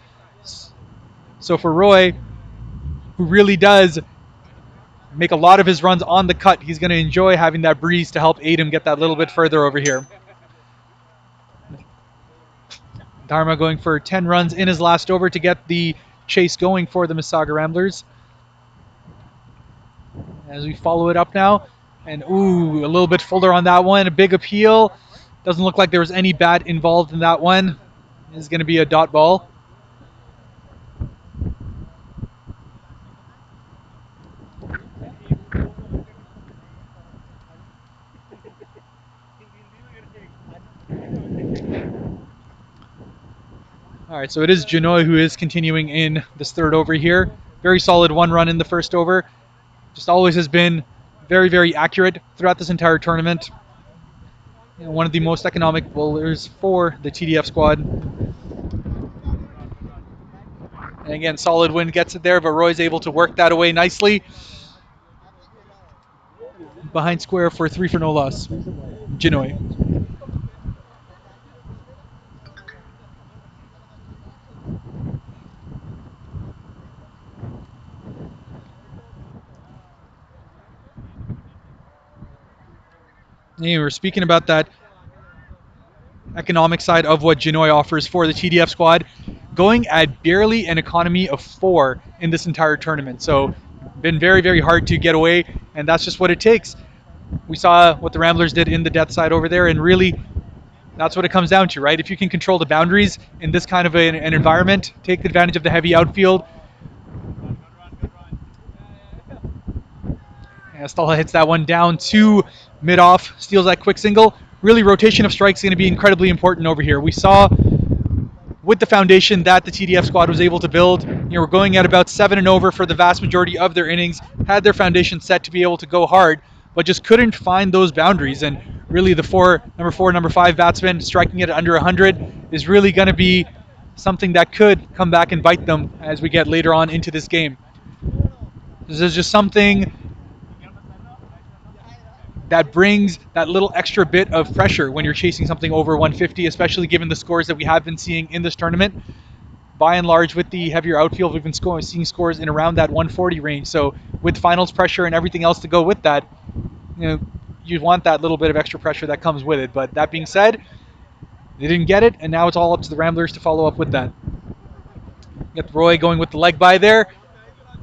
So for Roy, who really does make a lot of his runs on the cut, he's going to enjoy having that breeze to help aid him get that little bit further over here. Dharma going for 10 runs in his last over to get the chase going for the Mississauga Ramblers. As we follow it up now, and ooh, a little bit fuller on that one, a big appeal. Doesn't look like there was any bat involved in that one. It's going to be a dot ball. All right, so it is Janoy who is continuing in this third over here. Very solid 1 run in the first over. Just always has been very, very accurate throughout this entire tournament. One of the most economic bowlers for the TDF squad. And again, solid wind gets it there, but Roy's able to work that away nicely. Behind square for 3 for no loss. Janoy. You were speaking about that economic side of what Genoa offers for the TDF squad, going at barely an economy of 4 in this entire tournament. So been very, very hard to get away, and that's just what it takes. We saw what the Ramblers did in the death side over there, and really that's what it comes down to, right? If you can control the boundaries in this kind of an environment, take advantage of the heavy outfield. Stala hits that one down to mid-off, steals that quick single. Really, rotation of strikes is going to be incredibly important over here. We saw with the foundation that the TDF squad was able to build, we're going at about 7 and over for the vast majority of their innings, had their foundation set to be able to go hard, but just couldn't find those boundaries. And really the number 4, number 5 batsmen striking it at under 100 is really going to be something that could come back and bite them as we get later on into this game. This is just something that brings that little extra bit of pressure when you're chasing something over 150, especially given the scores that we have been seeing in this tournament. By and large, with the heavier outfield, we've been seeing scores in around that 140 range. So with finals pressure and everything else to go with that, you want that little bit of extra pressure that comes with it. But that being said, they didn't get it, and now it's all up to the Ramblers to follow up with that. Get Roy going with the leg by there.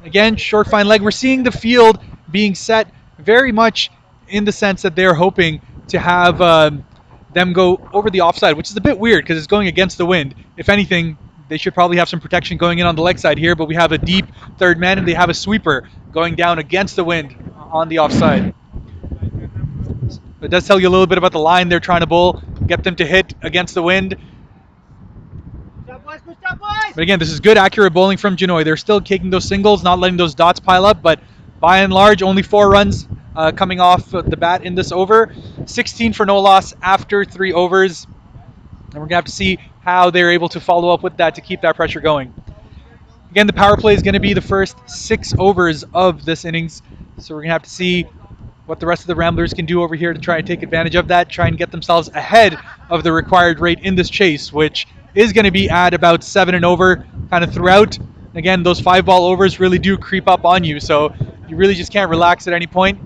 Again, short fine leg. We're seeing the field being set very much in the sense that they're hoping to have them go over the offside, which is a bit weird because it's going against the wind. If anything, they should probably have some protection going in on the leg side here, but we have a deep third man and they have a sweeper going down against the wind on the offside. It does tell you a little bit about the line they're trying to bowl, get them to hit against the wind. But again, this is good, accurate bowling from Genoa. They're still taking those singles, not letting those dots pile up, but by and large, only 4 runs coming off the bat in this over. 16 for no loss after 3 overs. And we're going to have to see how they're able to follow up with that to keep that pressure going. Again, the power play is going to be the first 6 overs of this innings. So we're going to have to see what the rest of the Ramblers can do over here to try and take advantage of that, try and get themselves ahead of the required rate in this chase, which is going to be at about 7 and over kind of throughout. Again, those 5-ball overs really do creep up on you, so you really just can't relax at any point.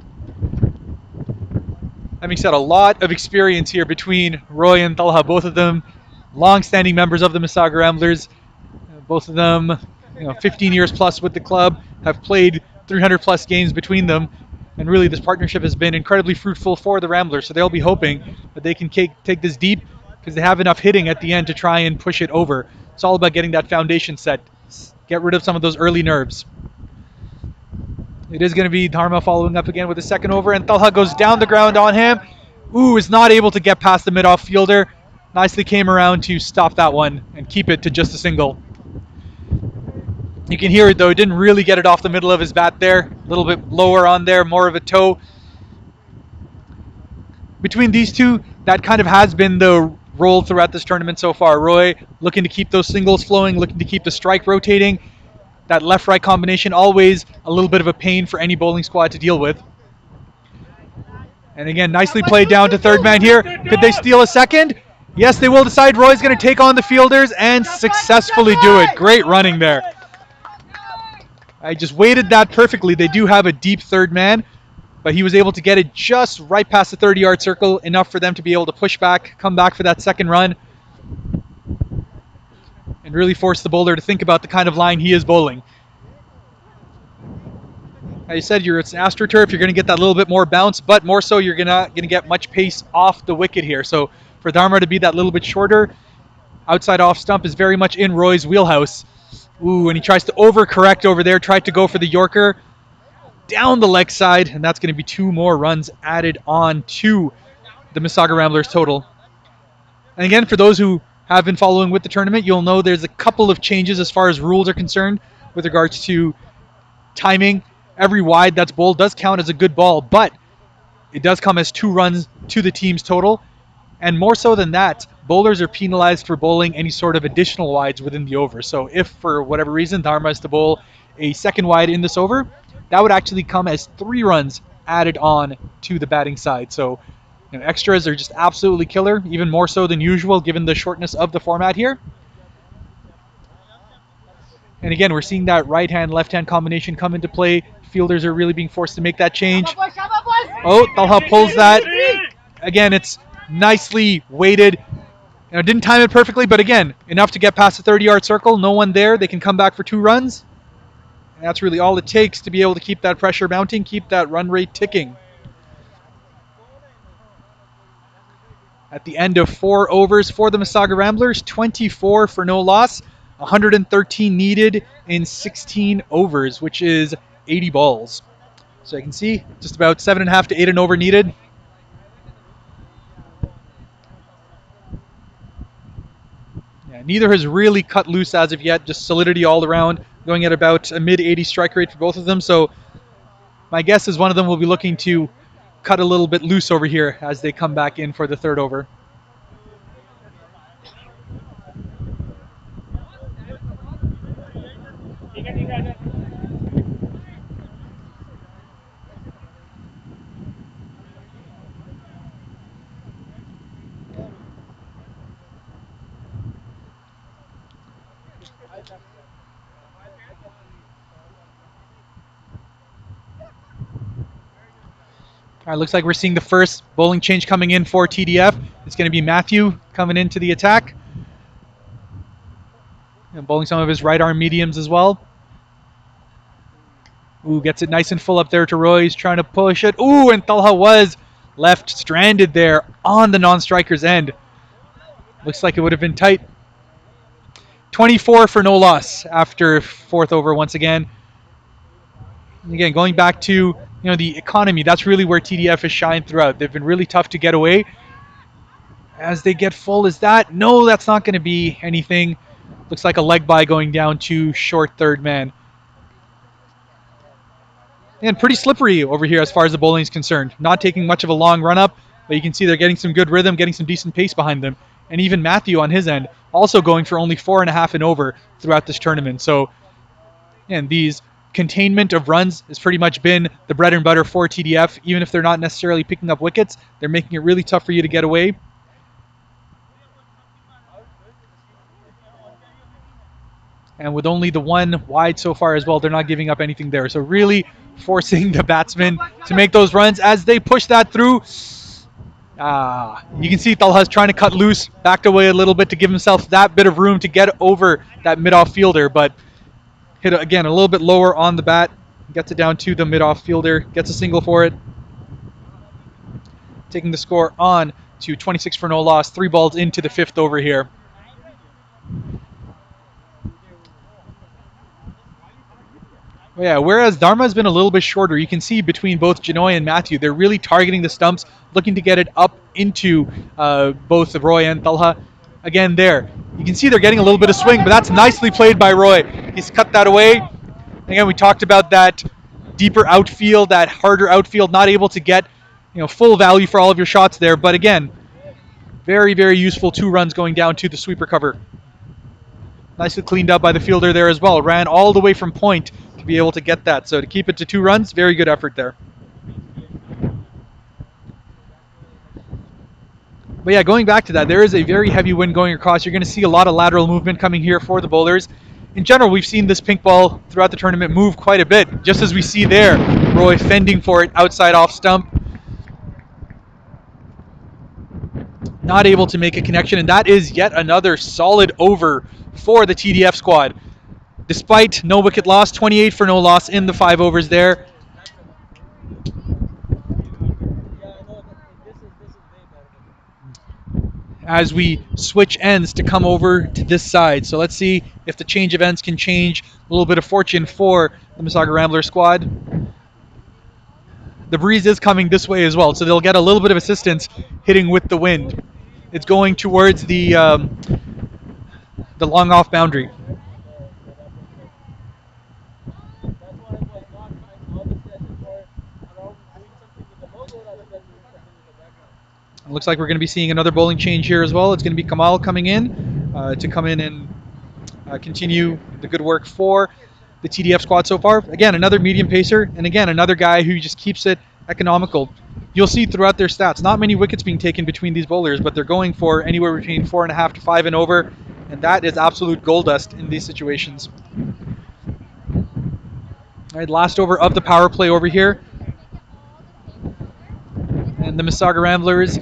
Having said, a lot of experience here between Roy and Talha, both of them long-standing members of the Mississauga Ramblers. Both of them 15 years plus with the club, have played 300 plus games between them, and really this partnership has been incredibly fruitful for the Ramblers, so they'll be hoping that they can take this deep because they have enough hitting at the end to try and push it over. It's all about getting that foundation set, get rid of some of those early nerves. It is going to be Dharma following up again with the second over, and Talha goes down the ground on him. Is not able to get past the mid-off fielder. Nicely came around to stop that one and keep it to just a single. You can hear it though, didn't really get it off the middle of his bat there. A little bit lower on there, more of a toe. Between these two, that kind of has been the role throughout this tournament so far. Roy looking to keep those singles flowing, looking to keep the strike rotating. That left-right combination, always a little bit of a pain for any bowling squad to deal with. And again, nicely played down to third man here. Could they steal a second? Yes, they will decide. Roy's going to take on the fielders and successfully do it. Great running there. I just weighted that perfectly. They do have a deep third man, but he was able to get it just right past the 30-yard circle, enough for them to be able to push back, come back for that second run, and really force the bowler to think about the kind of line he is bowling. As I said, it's AstroTurf, you're going to get that little bit more bounce, but more so you're not going to get much pace off the wicket here. So for Dharma to be that little bit shorter, outside off stump is very much in Roy's wheelhouse. And he tries to overcorrect over there, tried to go for the Yorker down the leg side, and that's going to be 2 more runs added on to the Mississauga Ramblers total. And again, for those who have been following with the tournament, you'll know there's a couple of changes as far as rules are concerned with regards to timing. Every wide that's bowled does count as a good ball, but it does come as 2 runs to the team's total. And more so than that, bowlers are penalized for bowling any sort of additional wides within the over. So if for whatever reason Dharma is to bowl a second wide in this over, that would actually come as 3 runs added on to the batting side. So extras are just absolutely killer, even more so than usual given the shortness of the format here. And again, we're seeing that right-hand, left-hand combination come into play. Fielders are really being forced to make that change. Talha pulls that again, it's nicely weighted. You know, didn't time it perfectly, but again, enough to get past the 30-yard circle. No one there. They can come back for 2 runs. And that's really all it takes to be able to keep that pressure mounting, keep that run rate ticking. At the end of 4 overs for the Mississauga Ramblers, 24 for no loss, 113 needed in 16 overs, which is 80 balls. So you can see just about 7.5 to 8 and over needed. Yeah, neither has really cut loose as of yet, just solidity all around, going at about a mid-80 strike rate for both of them. So my guess is one of them will be looking to cut a little bit loose over here as they come back in for the 3rd over. All right, looks like we're seeing the first bowling change coming in for TDF. It's going to be Matthew coming into the attack. And bowling some of his right arm mediums as well. Ooh, gets it nice and full up there to Roy. He's trying to push it. Ooh, and Talha was left stranded there on the non-striker's end. Looks like it would have been tight. 24 for no loss after 4th over once again. And again, going back to the economy, that's really where TDF has shined throughout. They've been really tough to get away. As they get full, is that? No, that's not going to be anything. Looks like a leg by going down to short 3rd man. And pretty slippery over here as far as the bowling is concerned. Not taking much of a long run up, but you can see they're getting some good rhythm, getting some decent pace behind them. And even Matthew on his end, also going for only 4.5 and over throughout this tournament. So, and these containment of runs has pretty much been the bread and butter for TDF. Even if they're not necessarily picking up wickets, they're making it really tough for you to get away. And with only the 1 wide so far as well, they're not giving up anything there. So really forcing the batsmen to make those runs as they push that through. You can see Talha's trying to cut loose, backed away a little bit to give himself that bit of room to get over that mid-off fielder, but hit it again a little bit lower on the bat, gets it down to the mid-off fielder, gets a single for it. Taking the score on to 26 for no loss, 3 balls into the 5th over here. Yeah, whereas Dharma has been a little bit shorter, you can see between both Janoy and Matthew, they're really targeting the stumps, looking to get it up into both Roy and Talha. Again there, you can see they're getting a little bit of swing, but that's nicely played by Roy. He's cut that away. Again, we talked about that deeper outfield, that harder outfield, not able to get full value for all of your shots there. But again, very, very useful 2 runs going down to the sweeper cover. Nicely cleaned up by the fielder there as well. Ran all the way from point to be able to get that. So to keep it to 2 runs, very good effort there. But yeah, going back to that, there is a very heavy wind going across. You're going to see a lot of lateral movement coming here for the bowlers. In general, we've seen this pink ball throughout the tournament move quite a bit, just as we see there. Roy fending for it outside off stump. Not able to make a connection, and that is yet another solid over for the TDF squad. Despite no wicket loss, 28 for no loss in the 5 overs there. As we switch ends to come over to this side. So let's see if the change of ends can change a little bit of fortune for the Mississauga Ramblers squad. The breeze is coming this way as well, so they'll get a little bit of assistance hitting with the wind. It's going towards the long off boundary. It looks like we're going to be seeing another bowling change here as well. It's going to be Kamal coming in to come in and continue the good work for the TDF squad so far. Again, another medium pacer, and again, another guy who just keeps it economical. You'll see throughout their stats, not many wickets being taken between these bowlers, but they're going for anywhere between 4.5 to 5 and over, and that is absolute gold dust in these situations. All right, last over of the power play over here. And And the Mississauga Ramblers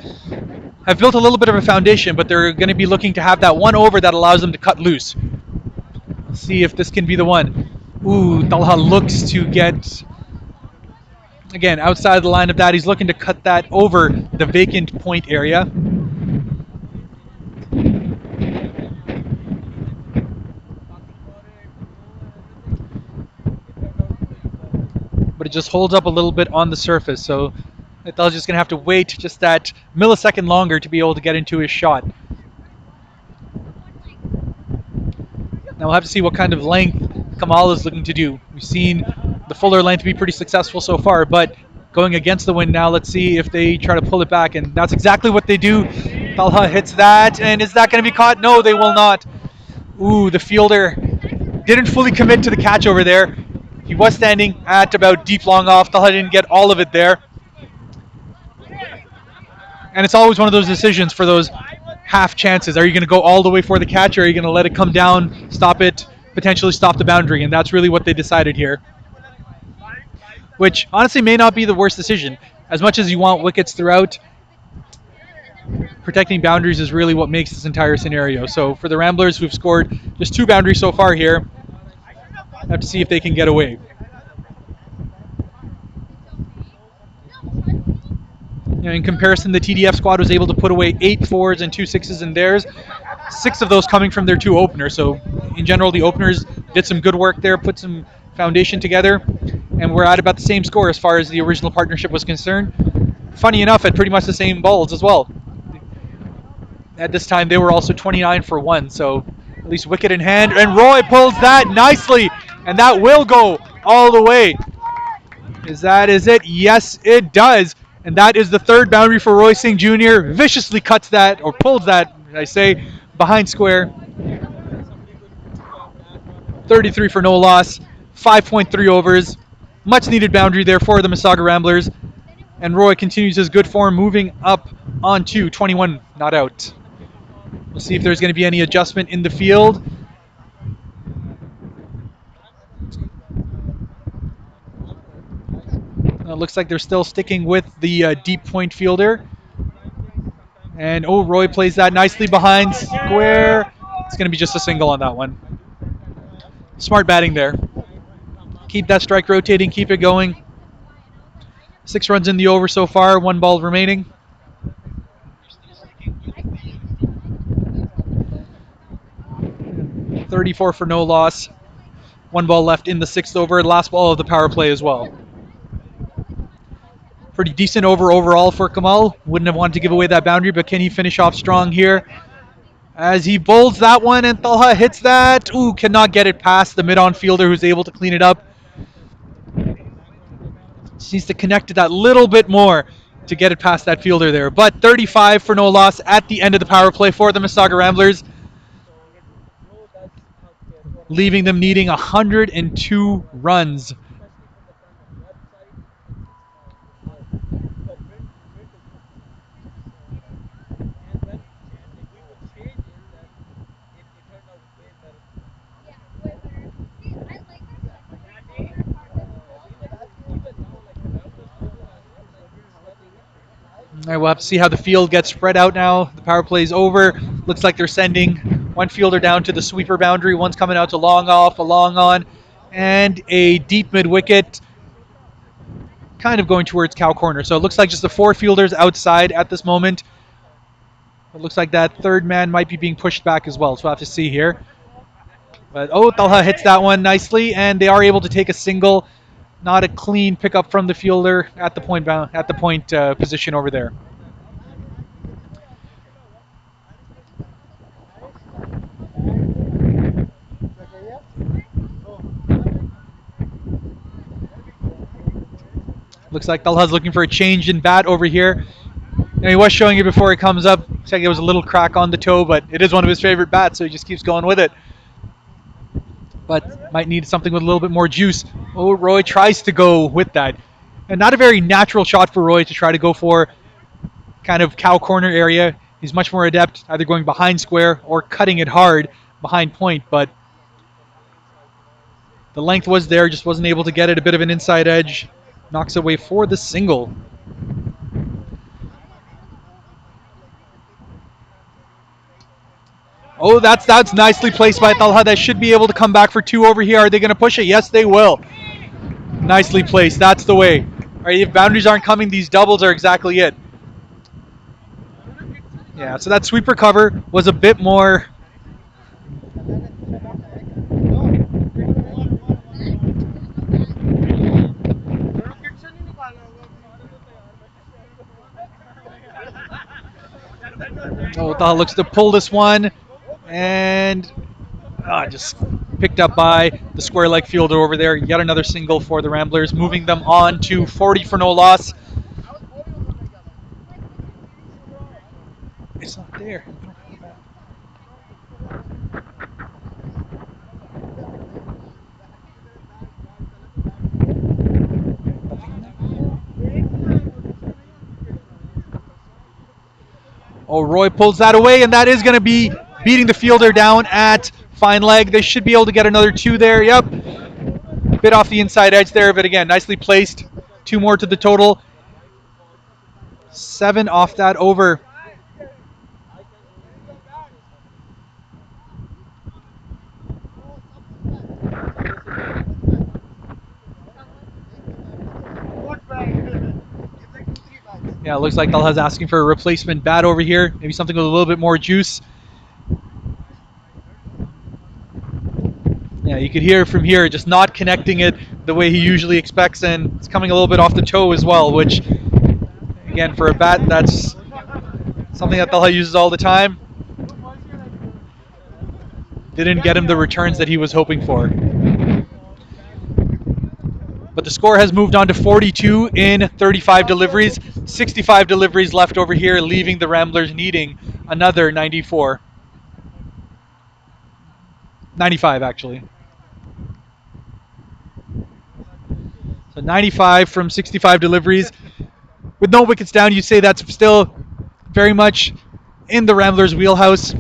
have built a little bit of a foundation, but they're going to be looking to have that one over that allows them to cut loose. Let's see if this can be the one. Ooh, Talha looks to get, again, outside of the line of that. He's looking to cut that over the vacant point area. But it just holds up a little bit on the surface, so Talha's just going to have to wait just that millisecond longer to be able to get into his shot. Now we'll have to see what kind of length Kamal is looking to do. We've seen the fuller length be pretty successful so far, but going against the wind now, let's see if they try to pull it back, and that's exactly what they do. Talha hits that, and is that going to be caught? No, they will not. Ooh, the fielder didn't fully commit to the catch over there. He was standing at about deep long off. Talha didn't get all of it there. And it's always one of those decisions for those half chances. Are you going to go all the way for the catch, or are you going to let it come down, stop it, potentially stop the boundary? And that's really what they decided here, which honestly may not be the worst decision. As much as you want wickets throughout, protecting boundaries is really what makes this entire scenario. So for the Ramblers, who've scored just 2 boundaries so far here, have to see if they can get away. In comparison, the TDF squad was able to put away 8 4s and 2 6s in theirs, 6 of those coming from their 2 openers. So in general, the openers did some good work there, put some foundation together, and we're at about the same score as far as the original partnership was concerned. Funny enough, at pretty much the same balls as well. At this time, they were also 29 for 1, so at least wicket in hand, and Roy pulls that nicely, and that will go all the way. Is it? Yes, it does. And that is the 3rd boundary for Roy Singh Jr. Viciously cuts that, or pulls that, I say, behind square. 33 for no loss, 5.3 overs. Much needed boundary there for the Mississauga Ramblers. And Roy continues his good form, moving up onto 21 not out. We'll see if there's going to be any adjustment in the field. Looks like they're still sticking with the deep point fielder. And Roy plays that nicely behind square. It's going to be just a single on that one. Smart batting there. Keep that strike rotating, keep it going. 6 runs in the over so far, 1 ball remaining. .34 for no loss. 1 ball left in the 6th over, last ball of the power play as well. Pretty decent over overall for Kamal. Wouldn't have wanted to give away that boundary, but can he finish off strong here? As he bowls that one, and Talha hits that. Ooh, cannot get it past the mid-on fielder, who's able to clean it up. Just needs to connect to that little bit more to get it past that fielder there. But 35 for no loss at the end of the power play for the Mississauga Ramblers, leaving them needing 102 runs. All right, we'll have to see how the field gets spread out now. The power play is over. Looks like they're sending 1 fielder down to the sweeper boundary. 1's coming out to long off, a long on, and a deep mid wicket, kind of going towards cow corner. So it looks like just the 4 fielders outside at this moment. It looks like that 3rd man might be being pushed back as well. So we'll have to see here. But Talha hits that one nicely, and they are able to take a single. Not a clean pickup from the fielder at the point position over there. Looks like Talha's looking for a change in bat over here. And he was showing it before it comes up. Looks like there was a little crack on the toe, but it is one of his favorite bats, so he just keeps going with it. But might need something with a little bit more juice. Roy tries to go with that. And not a very natural shot for Roy to try to go for kind of cow corner area. He's much more adept either going behind square or cutting it hard behind point. But the length was there, just wasn't able to get it. A bit of an inside edge. Knocks away for the single. Oh, that's nicely placed by Talha. That should be able to come back for 2 over here. Are they going to push it? Yes, they will. Nicely placed. That's the way. All right, if boundaries aren't coming, these doubles are exactly it. Yeah, so that sweeper cover was a bit more... Oh, Talha looks to pull this one. And just picked up by the square leg fielder over there. Yet another single for the Ramblers, moving them on to 40 for no loss. It's not there. Oh, Roy pulls that away, and that is going to be beating the fielder down at fine leg. They should be able to get another 2 there. Yep. Bit off the inside edge there, but again, nicely placed. 2 more to the total. 7 off that over. Yeah, it looks like Talha's asking for a replacement bat over here. Maybe something with a little bit more juice. Yeah, you could hear from here just not connecting it the way he usually expects, and it's coming a little bit off the toe as well, which, again, for a bat, that's something that Talha uses all the time. Didn't get him the returns that he was hoping for. But the score has moved on to 42 in 35 deliveries. 65 deliveries left over here, leaving the Ramblers needing another 94. 95, actually. So 95 from 65 deliveries. With no wickets down, you'd say that's still very much in the Ramblers' wheelhouse.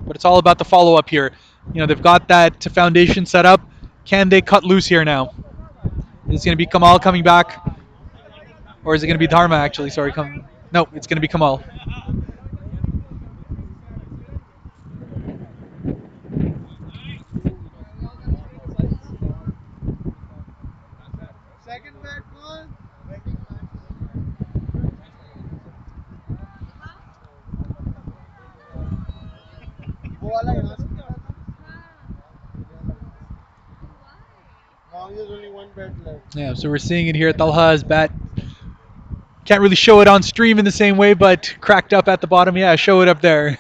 But it's all about the follow-up here. You know, they've got that foundation set up. Can they cut loose here now? Is it going to be Kamal coming back? Or is it going to be Dharma, actually? Sorry, no, it's going to be Kamal. There's only one bat left. Yeah, so we're seeing it here. Talha's bat. Can't really show it on stream in the same way, but cracked up at the bottom. Yeah, show it up there.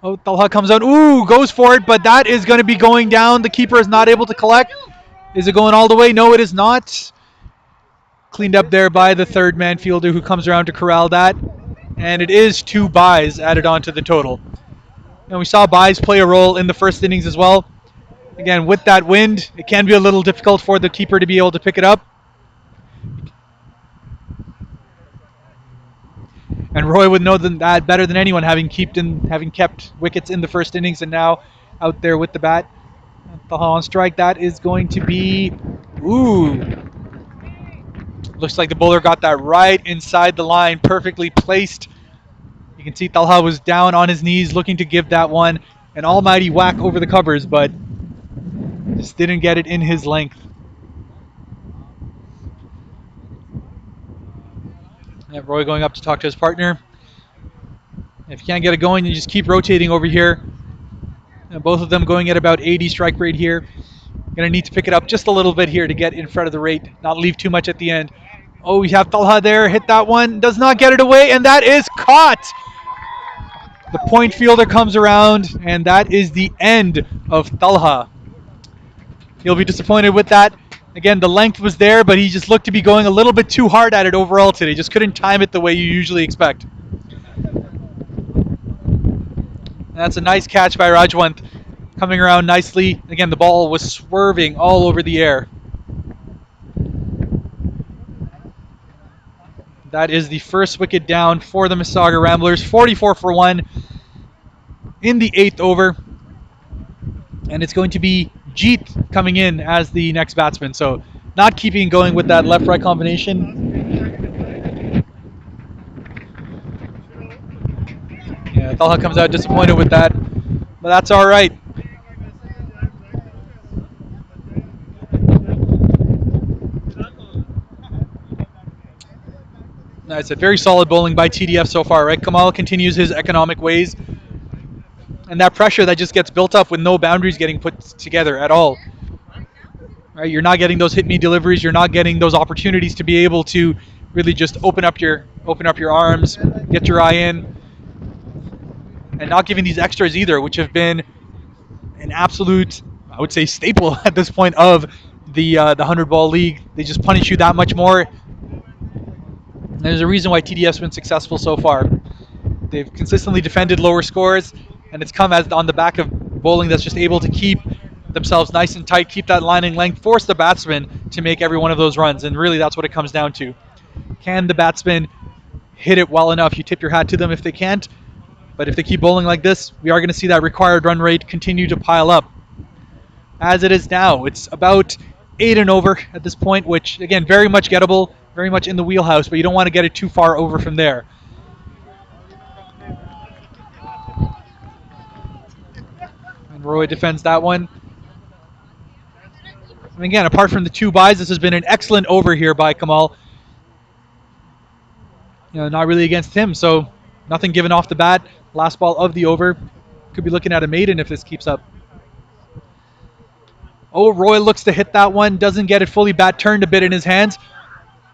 Oh, Talha comes out. Ooh, goes for it, but that is going to be going down. The keeper is not able to collect. Is it going all the way? No, it is not. Cleaned up there by the third man fielder who comes around to corral that. And it is 2 byes added onto the total. And we saw byes play a role in the first innings as well. Again, with that wind, it can be a little difficult for the keeper to be able to pick it up. And Roy would know that better than anyone, having kept wickets in the first innings and now out there with the bat. Talha on strike. That is going to be... Ooh. Looks like the bowler got that right inside the line, perfectly placed. You can see Talha was down on his knees looking to give that one an almighty whack over the covers, but just didn't get it in his length. And Roy going up to talk to his partner. If you can't get it going, you just keep rotating over here. And both of them going at about 80 strike rate here. Going to need to pick it up just a little bit here to get in front of the rate, not leave too much at the end. Oh, we have Talha there, hit that one, does not get it away, and that is caught! The point fielder comes around, and that is the end of Talha. He'll be disappointed with that. Again, the length was there, but he just looked to be going a little bit too hard at it overall today. Just couldn't time it the way you usually expect. And that's a nice catch by Rajwant, coming around nicely. Again, the ball was swerving all over the air. That is the first wicket down for the Mississauga Ramblers. 44 for 1 in the 8th over. And it's going to be Jeet coming in as the next batsman. So not keeping going with that left-right combination. Talha comes out disappointed with that, but that's all right. I said very solid bowling by TDF so far, right? Kamal continues his economic ways, and that pressure that just gets built up with no boundaries getting put together at all. Right? You're not getting those hit me deliveries. You're not getting those opportunities to be able to really just open up your arms, get your eye in, and not giving these extras either, which have been an absolute, I would say, staple at this point of the 100-ball league. They just punish you that much more. And there's a reason why TDF's been successful so far. They've consistently defended lower scores, and it's come as on the back of bowling that's just able to keep themselves nice and tight, keep that lining length, force the batsman to make every one of those runs, and really that's what it comes down to. Can the batsman hit it well enough? You tip your hat to them if they can't, but if they keep bowling like this, we are going to see that required run rate continue to pile up. As it is now, it's about 8 and over at this point, which again, very much gettable, very much in the wheelhouse, but you don't want to get it too far over from there. And Roy defends that one. And again, apart from the 2 byes, this has been an excellent over here by Kamal. Not really against him, so nothing given off the bat. Last ball of the over. Could be looking at a maiden if this keeps up. Oh, Roy looks to hit that one. Doesn't get it fully. Bat turned a bit in his hands.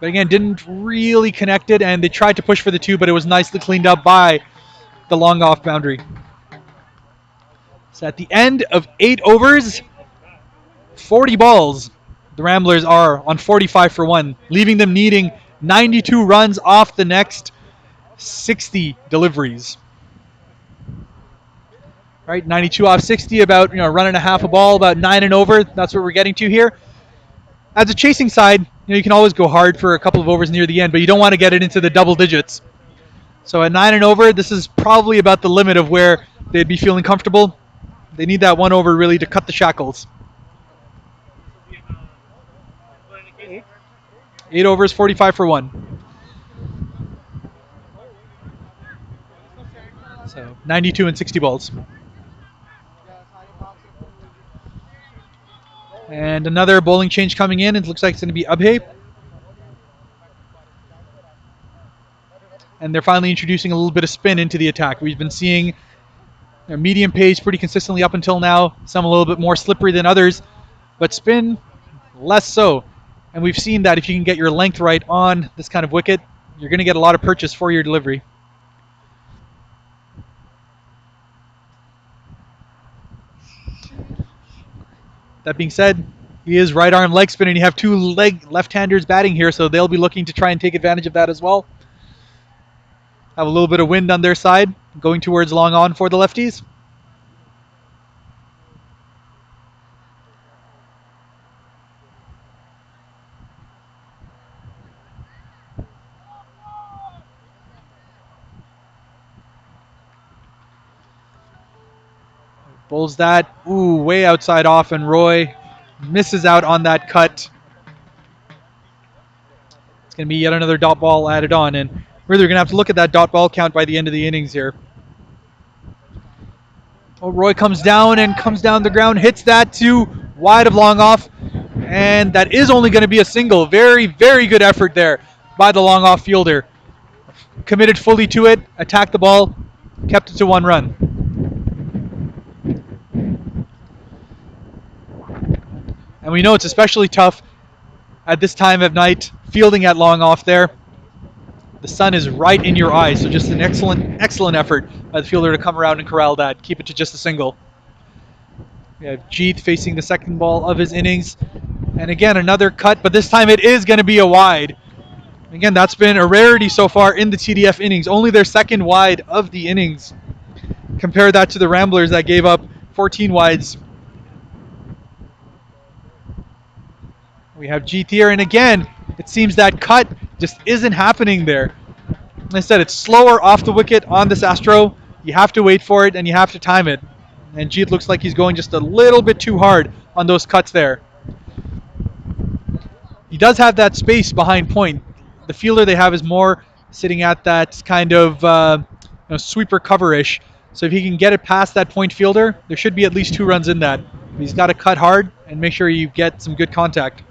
But again, didn't really connect it, and they tried to push for the 2, but it was nicely cleaned up by the long off boundary. So at the end of 8 overs, 40 balls, the Ramblers are on 45 for 1, leaving them needing 92 runs off the next 60 deliveries. Right, 92 off 60, about run and a half a ball, about 9 and over. That's what we're getting to here. As a chasing side, you can always go hard for a couple of overs near the end, but you don't want to get it into the double digits. So at 9 and over, this is probably about the limit of where they'd be feeling comfortable. They need that 1 over really to cut the shackles. 8 overs, 45 for 1. So 92 and 60 balls. And another bowling change coming in. It looks like it's going to be Abhay. And they're finally introducing a little bit of spin into the attack. We've been seeing medium pace pretty consistently up until now. Some a little bit more slippery than others, but spin less so. And we've seen that if you can get your length right on this kind of wicket, you're going to get a lot of purchase for your delivery. That being said, he is right arm leg spin, and you have 2 left-handers batting here, so they'll be looking to try and take advantage of that as well. Have a little bit of wind on their side, going towards long on for the lefties. Bowls that, way outside off, and Roy misses out on that cut. It's going to be yet another dot ball added on, and really we're going to have to look at that dot ball count by the end of the innings here. Oh, Roy comes down and comes down the ground, hits that too wide of long off, and that is only going to be a single. Very, very good effort there by the long off fielder. Committed fully to it, attacked the ball, kept it to 1 run. And we know it's especially tough at this time of night, fielding at long off there. The sun is right in your eyes, so just an excellent, excellent effort by the fielder to come around and corral that, keep it to just a single. We have Jeet facing the second ball of his innings. And again, another cut, but this time it is going to be a wide. Again, that's been a rarity so far in the TDF innings, only their second wide of the innings. Compare that to the Ramblers that gave up 14 wides. We have Jeet here, and again, it seems that cut just isn't happening there. Like I said, it's slower off the wicket on this Astro. You have to wait for it, and you have to time it. And Jeet looks like he's going just a little bit too hard on those cuts there. He does have that space behind point. The fielder they have is more sitting at that kind of sweeper cover-ish. So if he can get it past that point fielder, there should be at least 2 runs in that. He's got to cut hard and make sure you get some good contact.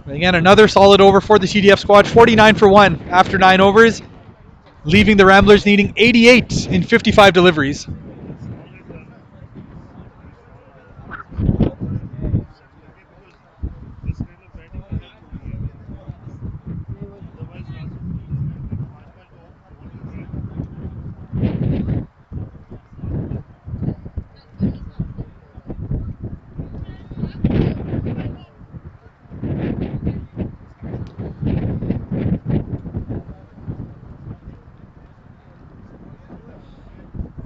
But again, another solid over for the TDF squad, 49 for 1 after 9 overs, leaving the Ramblers needing 88 in 55 deliveries.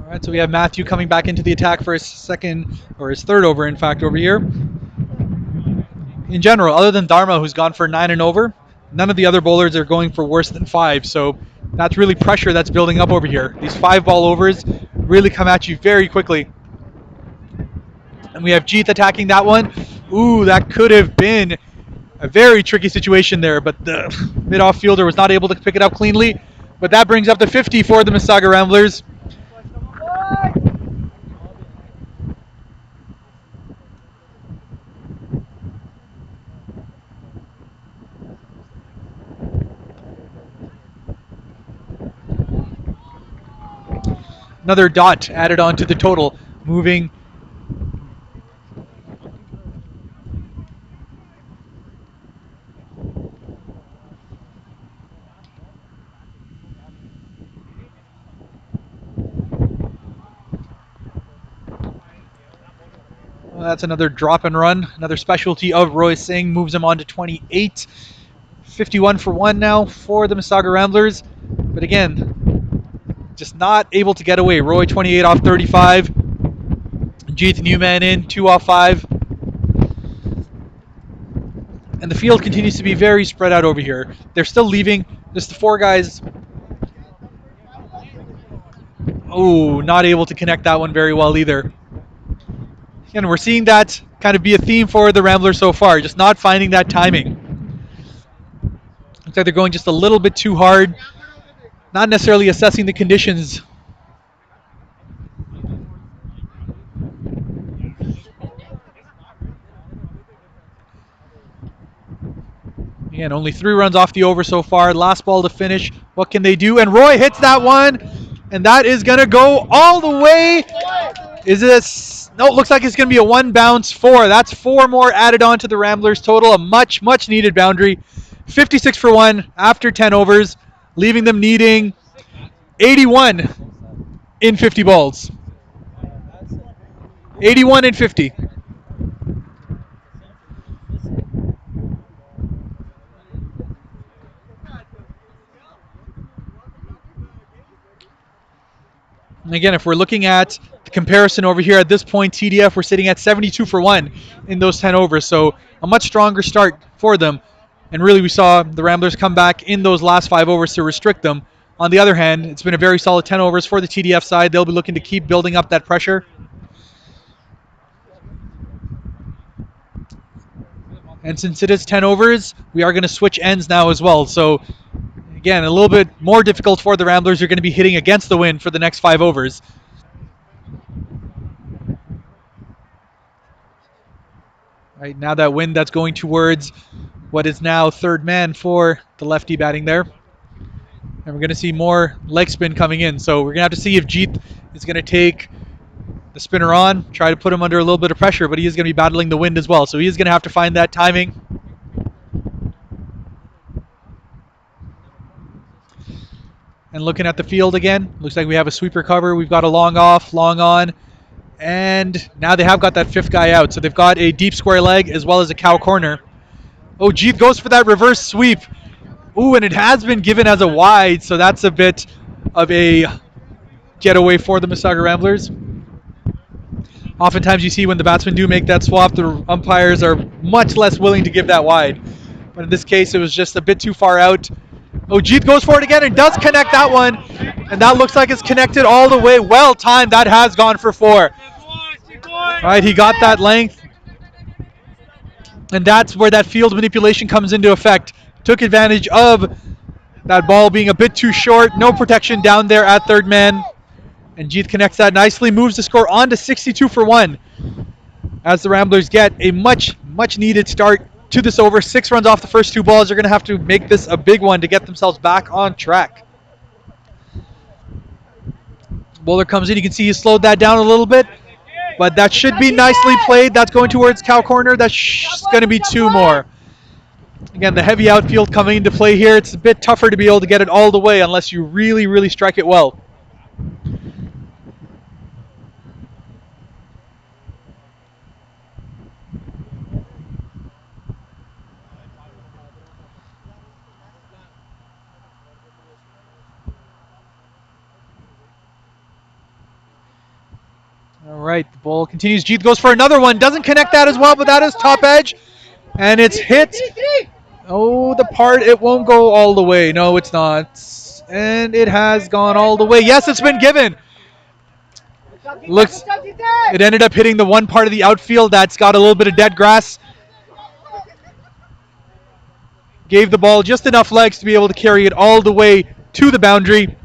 All right, so we have Matthew coming back into the attack for his his third over, in fact, over here. In general, other than Dharma, who's gone for 9 and over, none of the other bowlers are going for worse than 5. So that's really pressure that's building up over here. These 5-ball overs really come at you very quickly. And we have Jeet attacking that one. Ooh, that could have been a very tricky situation there, but the mid-off fielder was not able to pick it up cleanly. But that brings up the 50 for the Mississauga Ramblers. Another dot added on to the total, moving that's another drop and run. Another specialty of Roy Singh moves him on to 28. 51 for 1 now for the Mississauga Ramblers. But again, just not able to get away. Roy 28 off 35. Jeet Newman in 2 off 5. And the field continues to be very spread out over here. They're still leaving just the 4 guys. Oh, not able to connect that one very well either. And we're seeing that kind of be a theme for the Ramblers so far, just not finding that timing. Looks like they're going just a little bit too hard, not necessarily assessing the conditions. Again, only 3 runs off the over so far. Last ball to finish. What can they do? And Roy hits that one, and that is going to go all the way. Is this? No, it looks like it's going to be a 1 bounce 4. That's 4 more added on to the Ramblers total. A much, much needed boundary. 56 for 1 after 10 overs, leaving them needing 81 in 50 balls. 81 in 50. And again, if we're looking at the comparison over here at this point, TDF, we're sitting at 72 for 1 in those 10 overs. So a much stronger start for them. And really we saw the Ramblers come back in those last 5 overs to restrict them. On the other hand, it's been a very solid 10 overs for the TDF side. They'll be looking to keep building up that pressure. And since it is 10 overs, we are going to switch ends now as well. So again, a little bit more difficult for the Ramblers. You're going to be hitting against the wind for the next 5 overs. Right now that wind that's going towards what is now third man for the lefty batting there. And we're going to see more leg spin coming in. So we're going to have to see if Jeet is going to take the spinner on, try to put him under a little bit of pressure, but he is going to be battling the wind as well. So he is going to have to find that timing. And looking at the field again, looks like we have a sweeper cover. We've got a long off, long on. And now they have got that 5th guy out. So they've got a deep square leg as well as a cow corner. Oh, Jeet goes for that reverse sweep. Ooh, and it has been given as a wide, so that's a bit of a getaway for the Mississauga Ramblers. Oftentimes you see when the batsmen do make that swap, the umpires are much less willing to give that wide. But in this case, it was just a bit too far out. Oh, Jeet goes for it again and does connect that one. And that looks like it's connected all the way. Well timed. That has gone for 4. All right, he got that length. And that's where that field manipulation comes into effect. Took advantage of that ball being a bit too short. No protection down there at third man. And Jeet connects that nicely, moves the score on to 62 for 1. As the Ramblers get a much needed start to this over. 6 runs off the first 2 balls. They're going to have to make this a big one to get themselves back on track. Bowler comes in. You can see he slowed that down a little bit. But that should be nicely played. That's going towards cow corner. That's going to be 2 more. Again, the heavy outfield coming into play here. It's a bit tougher to be able to get it all the way unless you really strike it well. All right, the ball continues. Jeet goes for another one. Doesn't connect that as well, but that is top edge. And it's hit. Oh, the part, it won't go all the way. No, it's not. And it has gone all the way. Yes, it's been given. Looks, it ended up hitting the one part of the outfield that's got a little bit of dead grass. Gave the ball just enough legs to be able to carry it all the way to the boundary.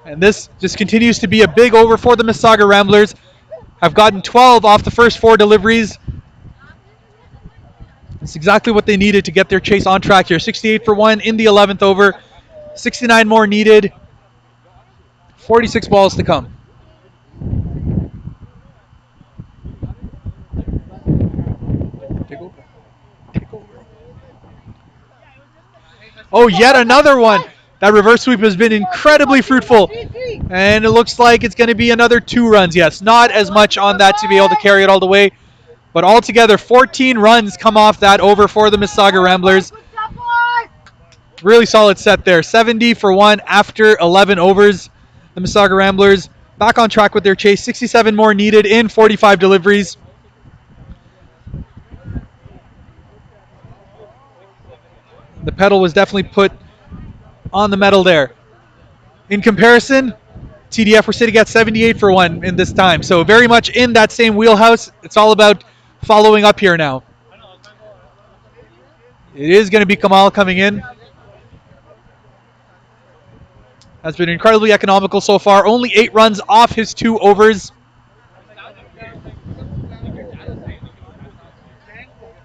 And this just continues to be a big over for the Mississauga Ramblers. Have gotten 12 off the first 4 deliveries. It's exactly what they needed to get their chase on track here. 68 for 1 in the 11th over. 69 more needed. 46 balls to come. Take over. Oh, yet another one. That reverse sweep has been incredibly fruitful. And it looks like it's going to be another 2 runs. Yes, not as much on that to be able to carry it all the way. But altogether, 14 runs come off that over for the Mississauga Ramblers. Really solid set there. 70 for 1 after 11 overs. The Mississauga Ramblers back on track with their chase. 67 more needed in 45 deliveries. The pedal was definitely put on the metal there. In comparison, TDF were sitting at 78 for 1 in this time. So very much in that same wheelhouse. It's all about following up here now. It is going to be Kamal coming in. Has been incredibly economical so far. Only 8 runs off his 2 overs.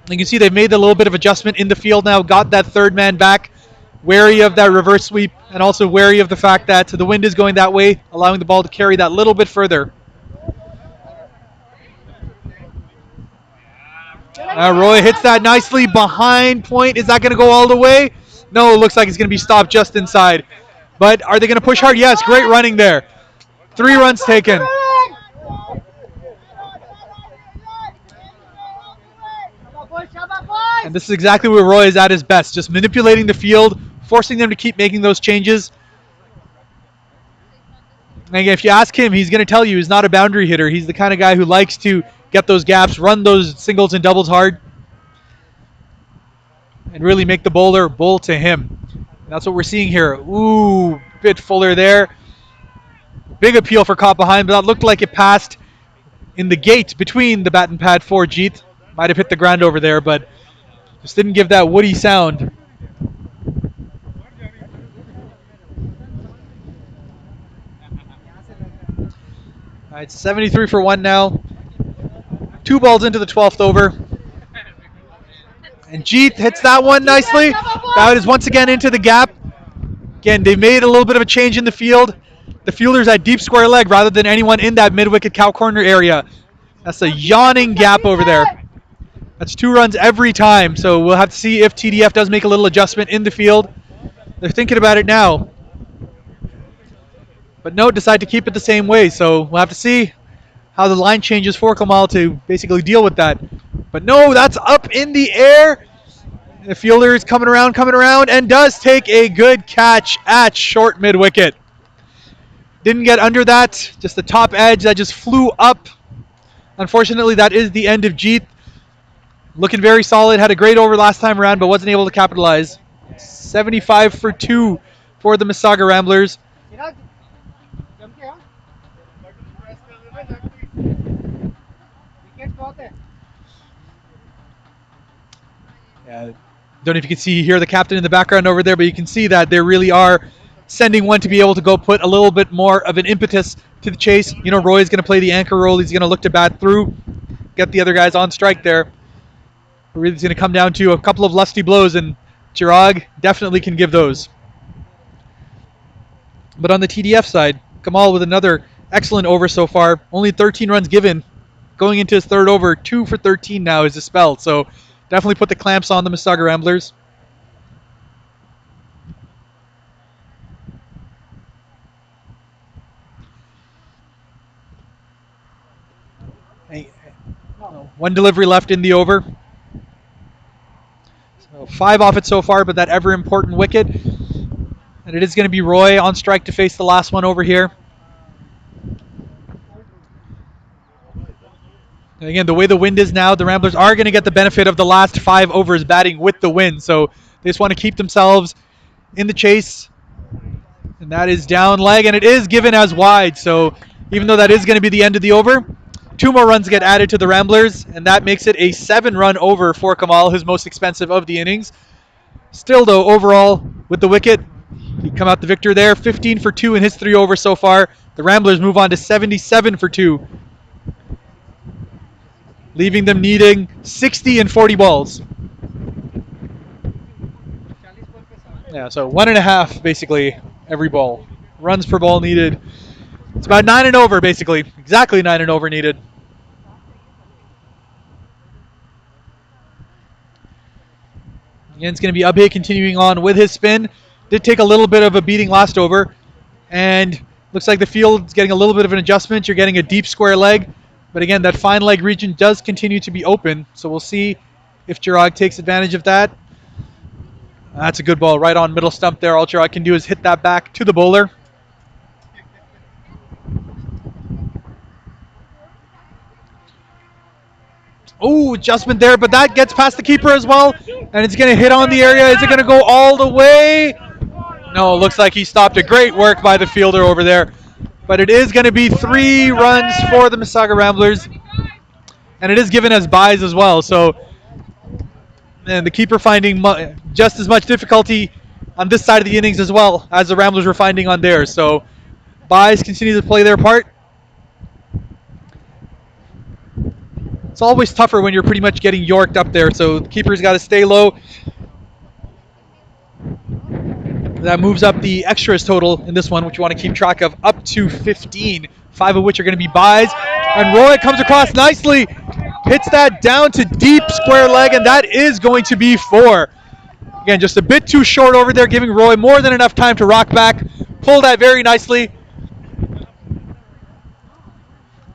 You can see they've made a little bit of adjustment in the field now. Got that 3rd man back. Wary of that reverse sweep. And also wary of the fact that the wind is going that way. Allowing the ball to carry that little bit further. Roy hits that nicely behind point. Is that going to go all the way? No, it looks like it's going to be stopped just inside. But are they going to push hard? Yes, great running there. 3 runs taken. And this is exactly where Roy is at his best. Just manipulating the field, forcing them to keep making those changes. And again, if you ask him, he's going to tell you he's not a boundary hitter. He's the kind of guy who likes to get those gaps, run those singles and doubles hard, and really make the bowler bowl to him. And that's what we're seeing here. Ooh, bit fuller there. Big appeal for caught behind, but that looked like it passed in the gate between the bat and pad for Jeet. Might have hit the ground over there, but just didn't give that woody sound. All right, 73 for 1 now. 2 balls into the 12th over. And Jeet hits that one nicely. That is once again into the gap. Again, they made a little bit of a change in the field. The fielder's at deep square leg rather than anyone in that mid-wicket cow corner area. That's a yawning gap over there. That's 2 runs every time. So we'll have to see if TDF does make a little adjustment in the field. They're thinking about it now. But no, decide to keep it the same way. So we'll have to see how the line changes for Kamal to basically deal with that. But no, that's up in the air. The fielder is coming around, and does take a good catch at short mid-wicket. Didn't get under that, just the top edge that just flew up. Unfortunately, that is the end of Jeet. Looking very solid, had a great over last time around, but wasn't able to capitalize. 75 for 2 for the Mississauga Ramblers. Yeah, don't know if you can see here the captain in the background over there, but you can see that there really are sending one to be able to go put a little bit more of an impetus to the chase. You know, Roy's going to play the anchor role. He's going to look to bat through, get the other guys on strike there. Really, it's going to come down to a couple of lusty blows, and Chirag definitely can give those. But on the TDF side, Kamal with another excellent over so far. Only 13 runs given. Going into his third over, 2 for 13 now is dispelled. So definitely put the clamps on the Mississauga Ramblers. One delivery left in the over. So 5 off it so far, but that ever important wicket. And it is going to be Roy on strike to face the last one over here. And again, the way the wind is now, the Ramblers are going to get the benefit of the last 5 overs batting with the wind. So they just want to keep themselves in the chase. And that is down leg, and it is given as wide. So even though that is going to be the end of the over, 2 more runs get added to the Ramblers, and that makes it a 7-run over for Kamal, his most expensive of the innings. Still, though, overall, with the wicket, he come out the victor there. 15 for 2 in his 3 overs so far. The Ramblers move on to 77 for 2, leaving them needing 60 and 40 balls. Yeah, so 1.5 basically every ball. Runs per ball needed. It's about 9 and over, basically. Exactly 9 and over needed. Again, it's going to be Abhay continuing on with his spin. Did take a little bit of a beating last over. And looks like the field's getting a little bit of an adjustment. You're getting a deep square leg. But again, that fine leg region does continue to be open. So we'll see if Chirag takes advantage of that. That's a good ball right on middle stump there. All Chirag can do is hit that back to the bowler. Oh, adjustment there, but that gets past the keeper as well. And it's going to hit on the area. Is it going to go all the way? No, it looks like he stopped it. Great work by the fielder over there. But it is going to be 3 runs for the Mississauga Ramblers. And it is given as byes as well. So, and the keeper finding just as much difficulty on this side of the innings as well as the Ramblers were finding on theirs. So, byes continue to play their part. It's always tougher when you're pretty much getting yorked up there, so the keeper's got to stay low. That moves up the extras total in this one, which you want to keep track of, up to 15, 5 of which are going to be byes. And Roy comes across nicely, hits that down to deep square leg, and that is going to be 4. Again, just a bit too short over there, giving Roy more than enough time to rock back, pull that very nicely.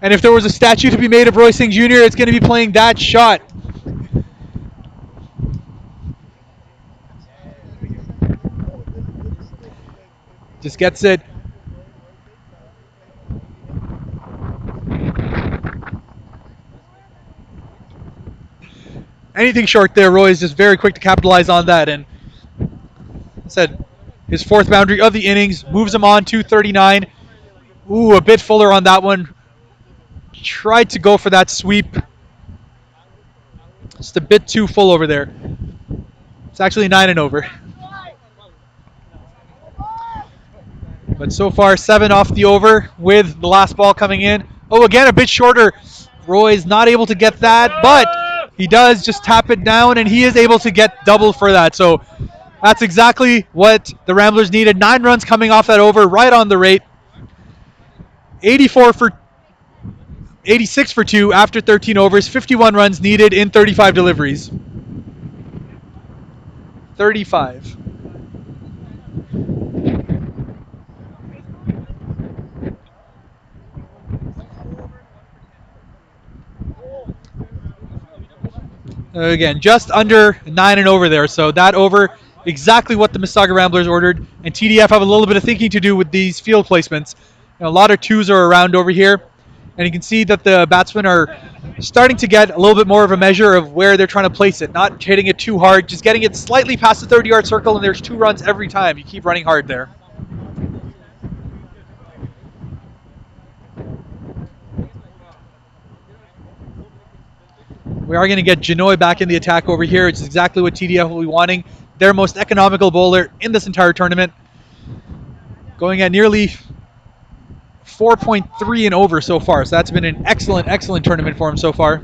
And if there was a statue to be made of Roy Singh Jr., it's going to be playing that shot. Just gets it. Anything short there, Roy is just very quick to capitalize on that. And I said his 4th boundary of the innings moves him on to 39. Ooh, a bit fuller on that one. Tried to go for that sweep. Just a bit too full over there. It's actually 9 and over. But so far, 7 off the over with the last ball coming in. Oh, again, a bit shorter. Roy's not able to get that, but he does just tap it down, and he is able to get double for that. So that's exactly what the Ramblers needed. 9 runs coming off that over, right on the rate. 86 for 2 after 13 overs, 51 runs needed in 35 deliveries. 35. Again, just under 9 and over there. So that over, exactly what the Mississauga Ramblers ordered. And TDF have a little bit of thinking to do with these field placements. A lot of 2s are around over here. And you can see that the batsmen are starting to get a little bit more of a measure of where they're trying to place it. Not hitting it too hard, just getting it slightly past the 30-yard circle, and there's 2 runs every time. You keep running hard there. We are going to get Janoy back in the attack over here. It's exactly what TDF will be wanting. Their most economical bowler in this entire tournament. going at nearly 4.3 and over so far. So that's been an excellent, excellent tournament for him so far.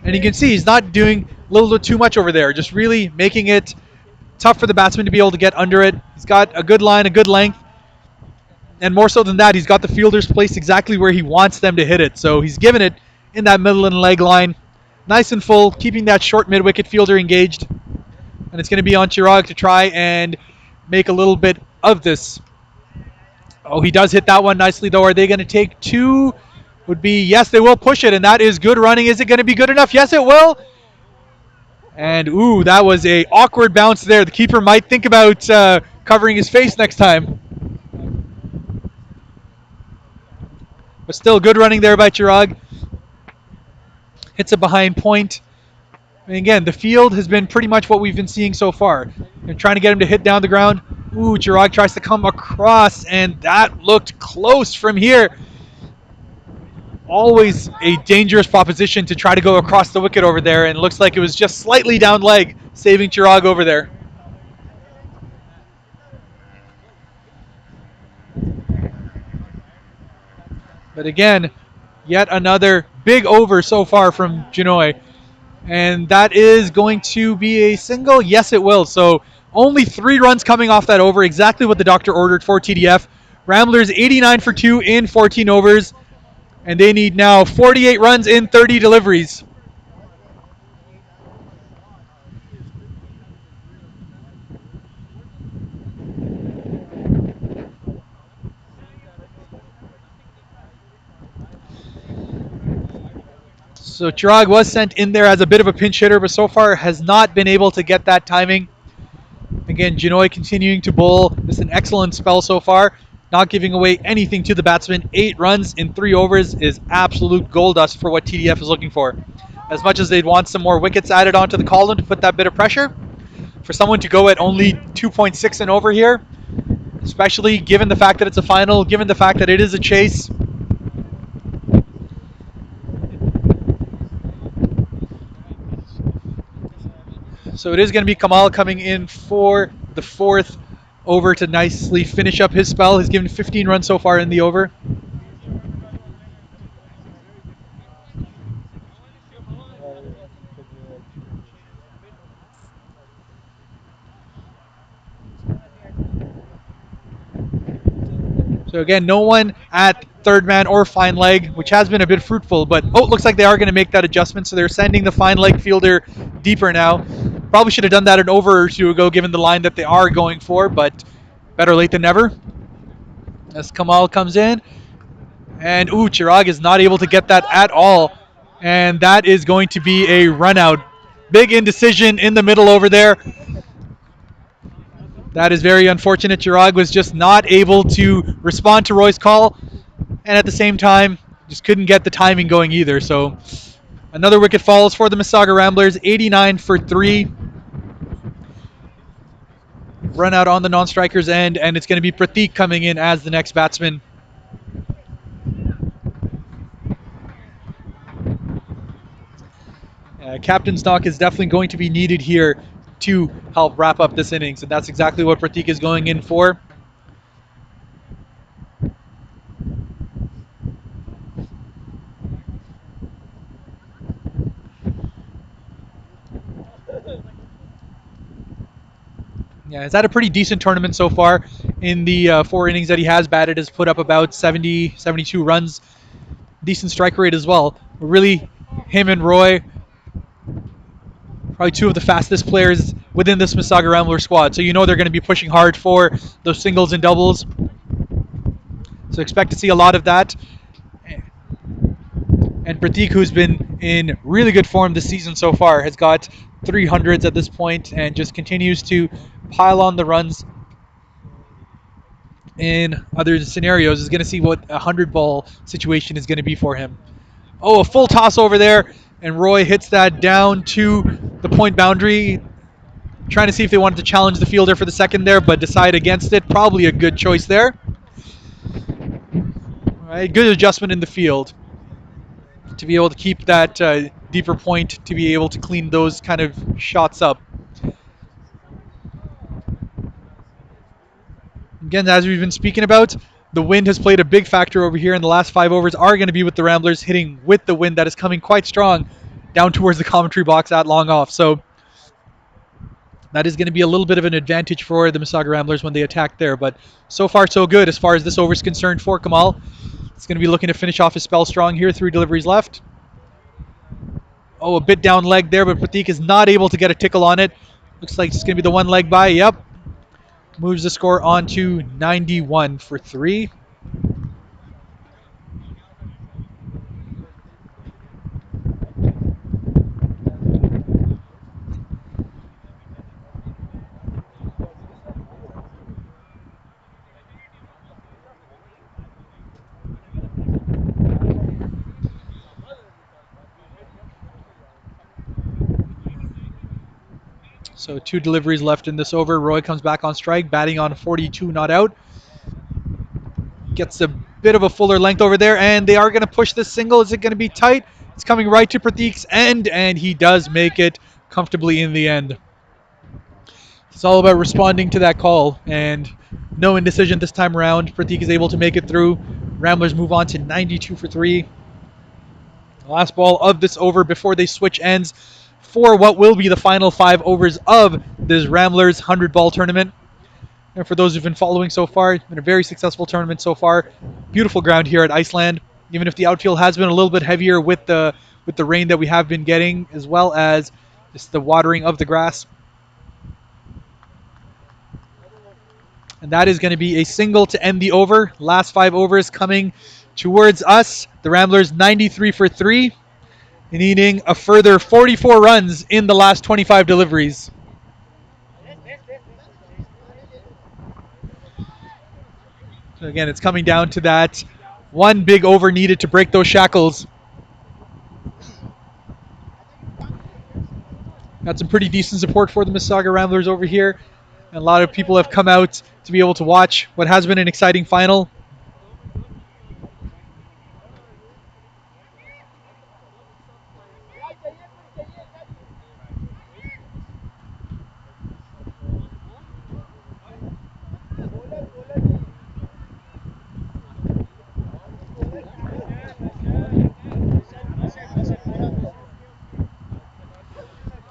And you can see he's not doing a little bit too much over there, just really making it tough for the batsman to be able to get under it. He's got a good line, a good length. And more so than that, he's got the fielders placed exactly where he wants them to hit it. So he's given it in that middle and leg line. Nice and full, keeping that short mid-wicket fielder engaged. And it's going to be on Chirag to try and make a little bit of this. Oh, he does hit that one nicely, though. Are they going to take two? Would be, yes, they will push it, and that is good running. Is it going to be good enough? Yes, it will. And, ooh, that was a awkward bounce there. The keeper might think about covering his face next time. But still, good running there by Chirag. Hits it behind point. And again, the field has been pretty much what we've been seeing so far. They're trying to get him to hit down the ground. Ooh, Chirag tries to come across, and that looked close from here. Always a dangerous proposition to try to go across the wicket over there, and it looks like it was just slightly down leg, saving Chirag over there. But again, yet another big over so far from Genoy. And that is going to be a single. Yes, it will. So only 3 runs coming off that over, exactly what the doctor ordered for TDF. Ramblers 89 for 2 in 14 overs. And they need now 48 runs in 30 deliveries. So Chirag was sent in there as a bit of a pinch hitter, but so far has not been able to get that timing. Again, Genoy continuing to bowl. This is an excellent spell so far. Not giving away anything to the batsman. 8 runs in 3 overs is absolute gold dust for what TDF is looking for. As much as they'd want some more wickets added onto the column to put that bit of pressure, for someone to go at only 2.6 and over here, especially given the fact that it's a final, given the fact that it is a chase, so it is going to be Kamal coming in for the 4th over to nicely finish up his spell. He's given 15 runs so far in the over. So again, no one at third man or fine leg, which has been a bit fruitful, but it looks like they are going to make that adjustment. So they're sending the fine leg fielder deeper now. Probably should have done that an over or two ago, given the line that they are going for, but better late than never. As Kamal comes in, and Chirag is not able to get that at all, and that is going to be a run out. Big indecision in the middle over there. That is very unfortunate. Chirag was just not able to respond to Roy's call, and at the same time, just couldn't get the timing going either. So another wicket falls for the Mississauga Ramblers, 89 for 3. Run out on the non-strikers end, and it's going to be Pratik coming in as the next batsman. Captain's knock is definitely going to be needed here to help wrap up this innings, and that's exactly what Pratik is going in for. Yeah, he's had a pretty decent tournament so far. In the 4 innings that he has batted, has put up about 70, 72 runs. Decent strike rate as well. Really, him and Roy, probably 2 of the fastest players within this Mississauga Rambler squad. So you know they're going to be pushing hard for those singles and doubles. So expect to see a lot of that. And Pratik, who's been in really good form this season so far, has got 300s at this point and just continues to pile on the runs in other scenarios. Is going to see what a 100-ball situation is going to be for him. Oh, a full toss over there, and Roy hits that down to the point boundary. Trying to see if they wanted to challenge the fielder for the second there, but decide against it. Probably a good choice there. All right, good adjustment in the field to be able to keep that deeper point, to be able to clean those kind of shots up. Again, as we've been speaking about, the wind has played a big factor over here, and the last 5 overs are going to be with the Ramblers hitting with the wind that is coming quite strong down towards the commentary box at long off. So that is going to be a little bit of an advantage for the Mississauga Ramblers when they attack there. But so far, so good as far as this over is concerned for Kamal. He's going to be looking to finish off his spell strong here. 3 deliveries left. Oh, a bit down leg there, but Pratik is not able to get a tickle on it. Looks like it's going to be the 1 leg by. Yep. Moves the score on to 91 for 3. So 2 deliveries left in this over. Roy comes back on strike, batting on 42 not out. Gets a bit of a fuller length over there, and they are going to push this single. Is it going to be tight? It's coming right to Pratik's end, and he does make it comfortably in the end. It's all about responding to that call, and no indecision this time around. Pratik is able to make it through. Ramblers move on to 92 for 3. Last ball of this over before they switch ends for what will be the final 5 overs of this Ramblers 100-ball tournament. And for those who've been following so far, it's been a very successful tournament so far. Beautiful ground here at Iceland, even if the outfield has been a little bit heavier with the rain that we have been getting, as well as just the watering of the grass. And that is going to be a single to end the over. Last 5 overs coming towards us. The Ramblers 93 for 3, needing a further 44 runs in the last 25 deliveries. So again, it's coming down to that one big over needed to break those shackles. Got some pretty decent support for the Mississauga Ramblers over here. And a lot of people have come out to be able to watch what has been an exciting final.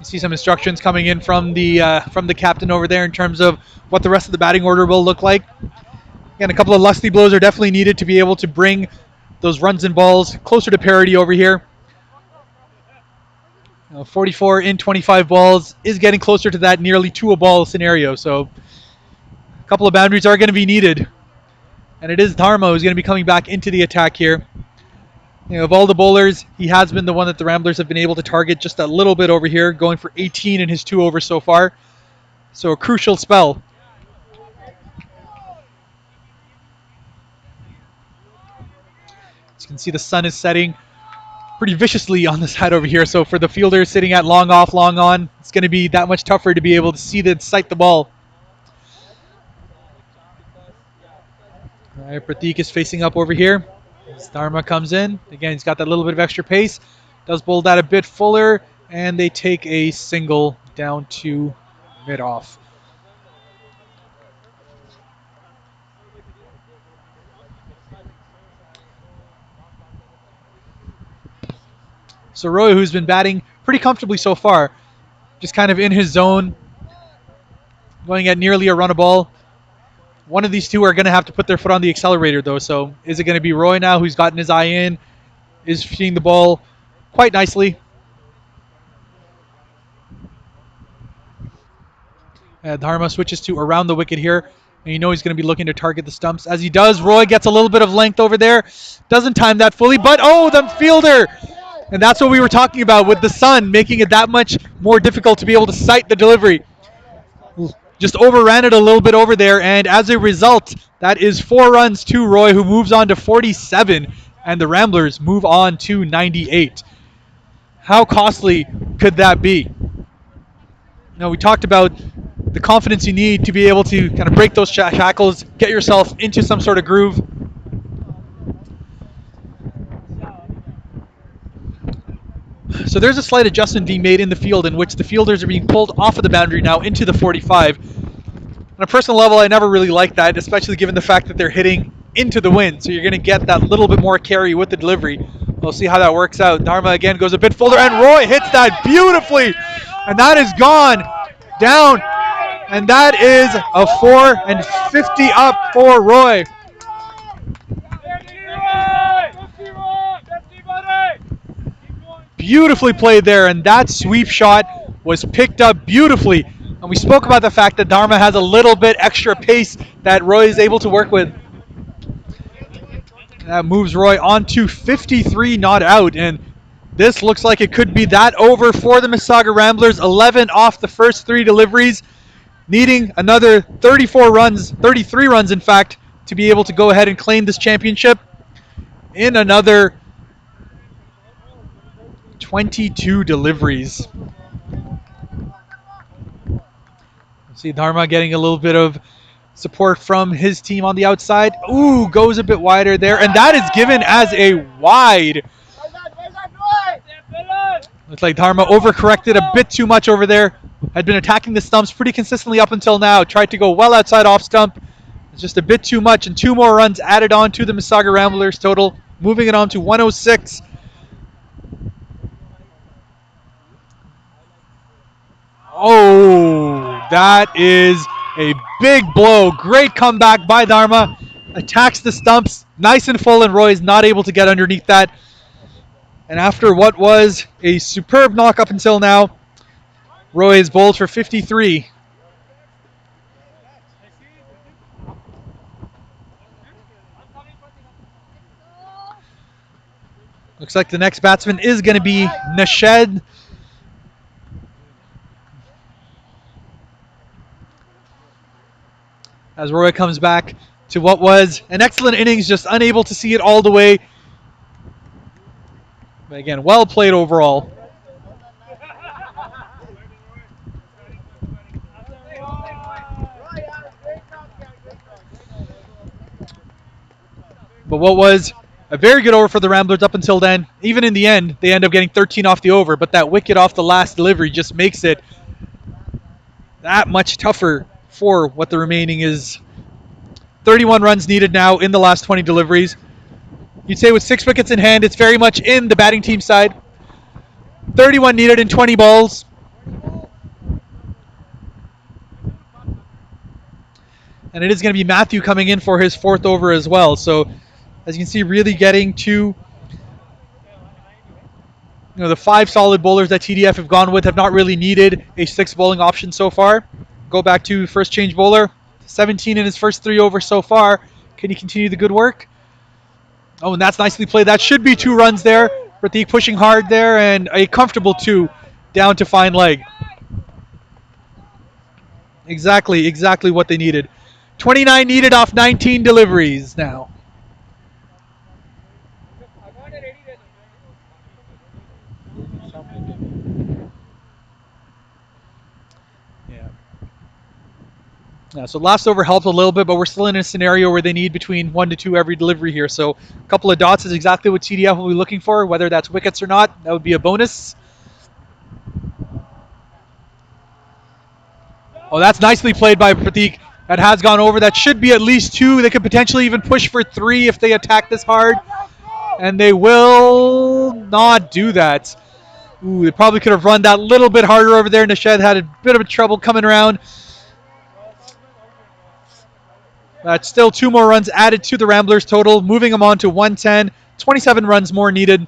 You see some instructions coming in from the captain over there in terms of what the rest of the batting order will look like. Again, a couple of lusty blows are definitely needed to be able to bring those runs and balls closer to parity over here. 44 in 25 balls is getting closer to that nearly 2 a ball scenario. So a couple of boundaries are going to be needed. And it is Dharma who's going to be coming back into the attack here. Of all the bowlers, he has been the one that the Ramblers have been able to target just a little bit over here, going for 18 in his 2 overs so far. So a crucial spell. As you can see, the sun is setting pretty viciously on the side over here. So for the fielder sitting at long off, long on, it's going to be that much tougher to be able to see sight the ball. All right, Pratik is facing up over here. As Dharma comes in. Again, he's got that little bit of extra pace. Does bowl that a bit fuller, and they take a single down to mid-off. So Roy, who's been batting pretty comfortably so far, just kind of in his zone, going at nearly a run a ball. One of these two are going to have to put their foot on the accelerator, though. So is it going to be Roy now, who's gotten his eye in, is seeing the ball quite nicely? Dharma switches to around the wicket here. And you know he's going to be looking to target the stumps. As he does, Roy gets a little bit of length over there. Doesn't time that fully, but oh, the fielder! And that's what we were talking about with the sun, making it that much more difficult to be able to sight the delivery. Just overran it a little bit over there, and as a result, that is 4 runs to Roy, who moves on to 47, and the Ramblers move on to 98. How costly could that be? Now, we talked about the confidence you need to be able to kind of break those shackles, get yourself into some sort of groove. So there's a slight adjustment being made in the field in which the fielders are being pulled off of the boundary now into the 45. On a personal level, I never really like that, especially given the fact that they're hitting into the wind. So you're going to get that little bit more carry with the delivery. We'll see how that works out. Dharma again goes a bit further, and Roy hits that beautifully. And that is gone down. And that is a 4-50 up for Roy. Beautifully played there, and that sweep shot was picked up beautifully. And we spoke about the fact that Dharma has a little bit extra pace that Roy is able to work with. That moves Roy on to 53 not out, and this looks like it could be that over for the Mississauga Ramblers. 11 off the first 3 deliveries, needing another 34 runs, 33 runs in fact, to be able to go ahead and claim this championship in another 22 deliveries. See Dharma getting a little bit of support from his team on the outside. Ooh, goes a bit wider there, and that is given as a wide. Looks like Dharma overcorrected a bit too much over there. Had been attacking the stumps pretty consistently up until now. Tried to go well outside off stump. It's just a bit too much, and 2 more runs added on to the Mississauga Ramblers total, moving it on to 106. Oh, that is a big blow. Great comeback by Dharma. Attacks the stumps nice and full, and Roy is not able to get underneath that. And after what was a superb knock up until now, Roy is bowled for 53. Looks like the next batsman is going to be Nashed. As Roy comes back to what was an excellent innings, just unable to see it all the way. But again, well played overall. But what was a very good over for the Ramblers up until then. Even in the end, they end up getting 13 off the over, but that wicket off the last delivery just makes it that much tougher for what the remaining is. 31 runs needed now in the last 20 deliveries. You'd say with 6 wickets in hand, it's very much in the batting team side. 31 needed in 20 balls. And it is going to be Matthew coming in for his 4th over as well. So, as you can see, really getting to the 5 solid bowlers that TDF have gone with have not really needed a 6th bowling option so far. Go back to first change bowler. 17 in his first 3 overs so far. Can he continue the good work? Oh, and that's nicely played. That should be 2 runs there. Pratik pushing hard there, and a comfortable 2 down to fine leg. Exactly what they needed. 29 needed off 19 deliveries now. So last over helped a little bit, but we're still in a scenario where they need between 1 to 2 every delivery here. So a couple of dots is exactly what TDF will be looking for. Whether that's wickets or not, that would be a bonus. Oh, that's nicely played by Pratik. That has gone over. That should be at least 2. They could potentially even push for 3 if they attack this hard. And they will not do that. Ooh, they probably could have run that little bit harder over there. Nashed had a bit of trouble coming around. That's still 2 more runs added to the Ramblers total, moving them on to 110. 27 runs more needed.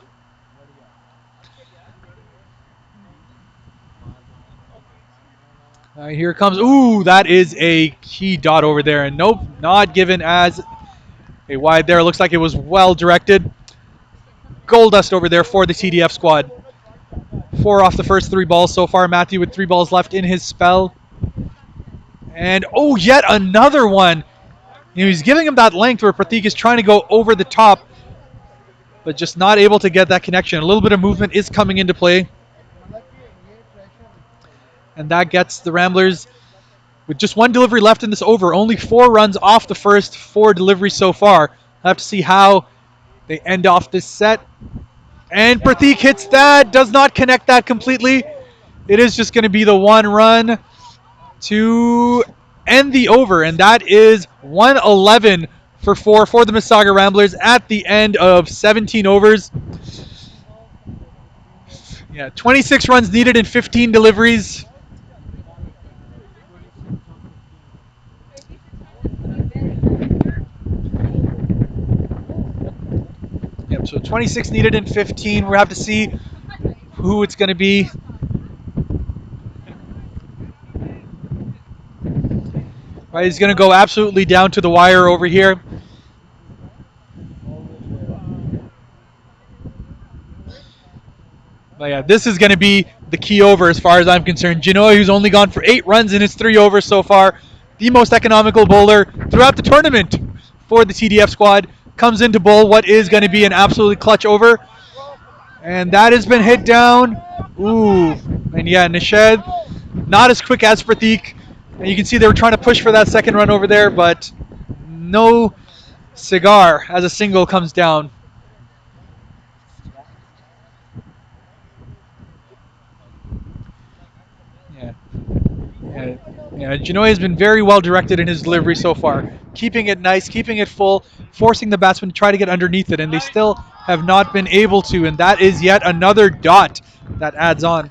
All right, here comes. Ooh, that is a key dot over there. And nope, not given as a wide there. It looks like it was well directed. Gold dust over there for the TDF squad. 4 off the first 3 balls so far. Matthew with 3 balls left in his spell. And oh, yet another one. He's giving him that length where Pratik is trying to go over the top, but just not able to get that connection. A little bit of movement is coming into play. And that gets the Ramblers with just 1 delivery left in this over. Only 4 runs off the first 4 deliveries so far. I'll have to see how they end off this set. And Pratik hits that. Does not connect that completely. It is just going to be the 1 run to end the over, and that is 111 for 4 for the Mississauga Ramblers at the end of 17 overs. Yeah, 26 runs needed in 15 deliveries. Yep, so 26 needed in 15. We'll have to see who it's going to be. Right, he's going to go absolutely down to the wire over here. But yeah, this is going to be the key over as far as I'm concerned. Genoa, who's only gone for 8 runs in his 3 overs so far, the most economical bowler throughout the tournament for the TDF squad, comes into bowl what is going to be an absolutely clutch over. And that has been hit down. Ooh. And yeah, Nished, not as quick as Pratik. And you can see they were trying to push for that second run over there, but no cigar as a single comes down. Yeah, Genoa has been very well directed in his delivery so far. Keeping it nice, keeping it full, forcing the batsman to try to get underneath it, and they still have not been able to, and that is yet another dot that adds on.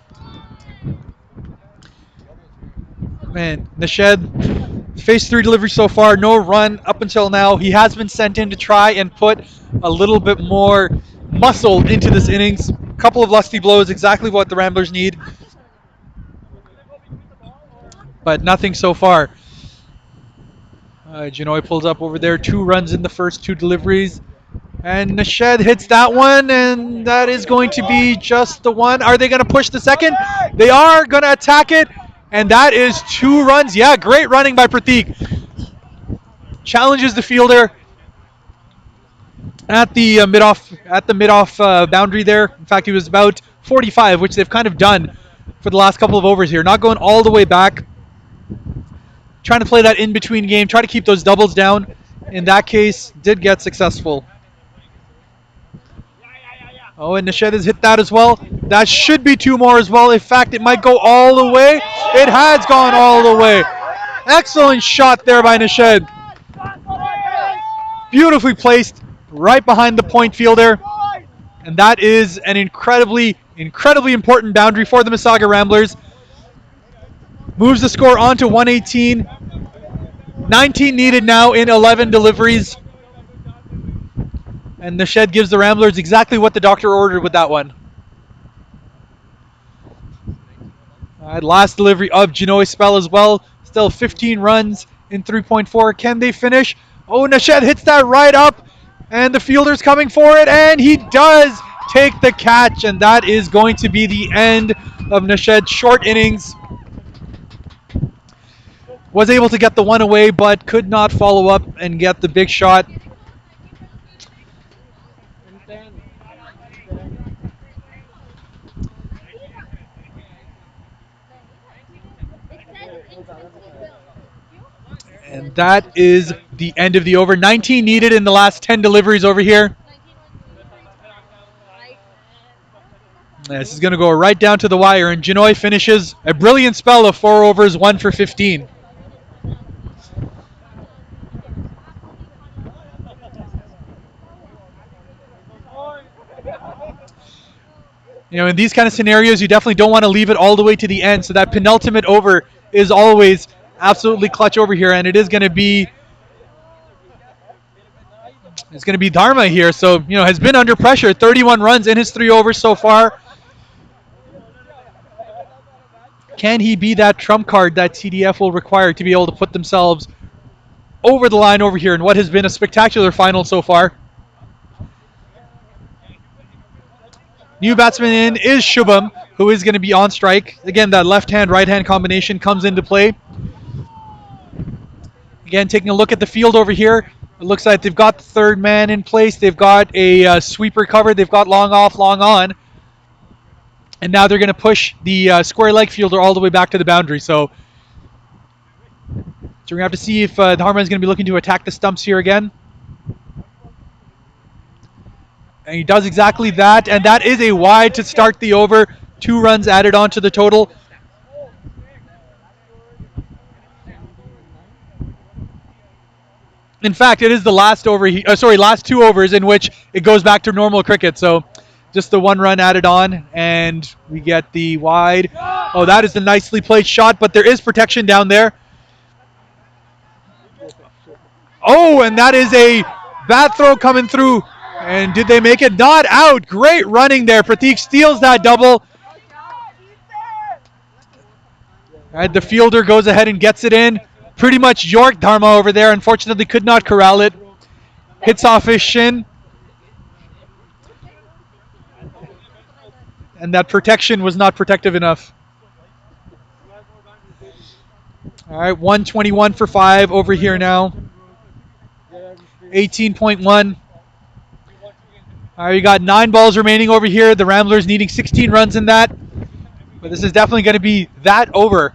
Man, Nished faced 3 deliveries so far, no run up until now. He has been sent in to try and put a little bit more muscle into this innings. A couple of lusty blows, exactly what the Ramblers need. But nothing so far. Genoa pulls up over there, 2 runs in the first 2 deliveries. And Nished hits that one, and that is going to be just the one. Are they going to push the second? They are going to attack it, and that is 2 runs. Yeah, great running by Pratik. Challenges the fielder at the mid-off boundary there. In fact, he was about 45, which they've kind of done for the last couple of overs here. Not going all the way back. Trying to play that in-between game, try to keep those doubles down. In that case, did get successful. Oh, and Nished has hit that as well. That should be 2 more as well. In fact, it might go all the way. It has gone all the way. Excellent shot there by Nished. Beautifully placed right behind the point fielder. And that is an incredibly important boundary for the Mississauga Ramblers. Moves the score on to 118. 19 needed now in 11 deliveries. And Nished gives the Ramblers exactly what the doctor ordered with that one. Last delivery of Genoa's spell as well. Still 15 runs in 3.4. Can they finish? Oh, Nished hits that right up. And the fielder's coming for it. And he does take the catch. And that is going to be the end of Nished's short innings. Was able to get the one away, but could not follow up and get the big shot. And that is the end of the over. 19 needed in the last 10 deliveries over here. This is going to go right down to the wire, and Genoa finishes a brilliant spell of 4 overs, 1 for 15. You know, in these kind of scenarios, you definitely don't want to leave it all the way to the end. So that penultimate over is always absolutely clutch over here, and it is going to be Dharma here. So, you know, has been under pressure. 31 runs in his 3 overs so far. Can he be that trump card that TDF will require to be able to put themselves over the line over here in what has been a spectacular final so far? New batsman in is Shubham, who is going to be on strike. Again, that left-hand, right-hand combination comes into play. Again, taking a look at the field over here, it looks like they've got the 3rd man in place. They've got a sweeper covered. They've got long off, long on. And now they're going to push the square leg fielder all the way back to the boundary. So we're going to have to see if Dharma is going to be looking to attack the stumps here again. And he does exactly that, and that is a wide to start the over. 2 runs added on to the total. In fact, it is the last over. Last 2 overs in which it goes back to normal cricket. So, just the 1 run added on, and we get the wide. Oh, that is a nicely played shot, but there is protection down there. Oh, and that is a bad throw coming through. And did they make it? Not out. Great running there. Pratik steals that double. And the fielder goes ahead and gets it in. Pretty much York Dharma over there. Unfortunately, could not corral it. Hits off his shin. And that protection was not protective enough. All right, 121 for 5 over here now. 18.1. All right, you got 9 balls remaining over here. The Ramblers needing 16 runs in that. But this is definitely going to be that over.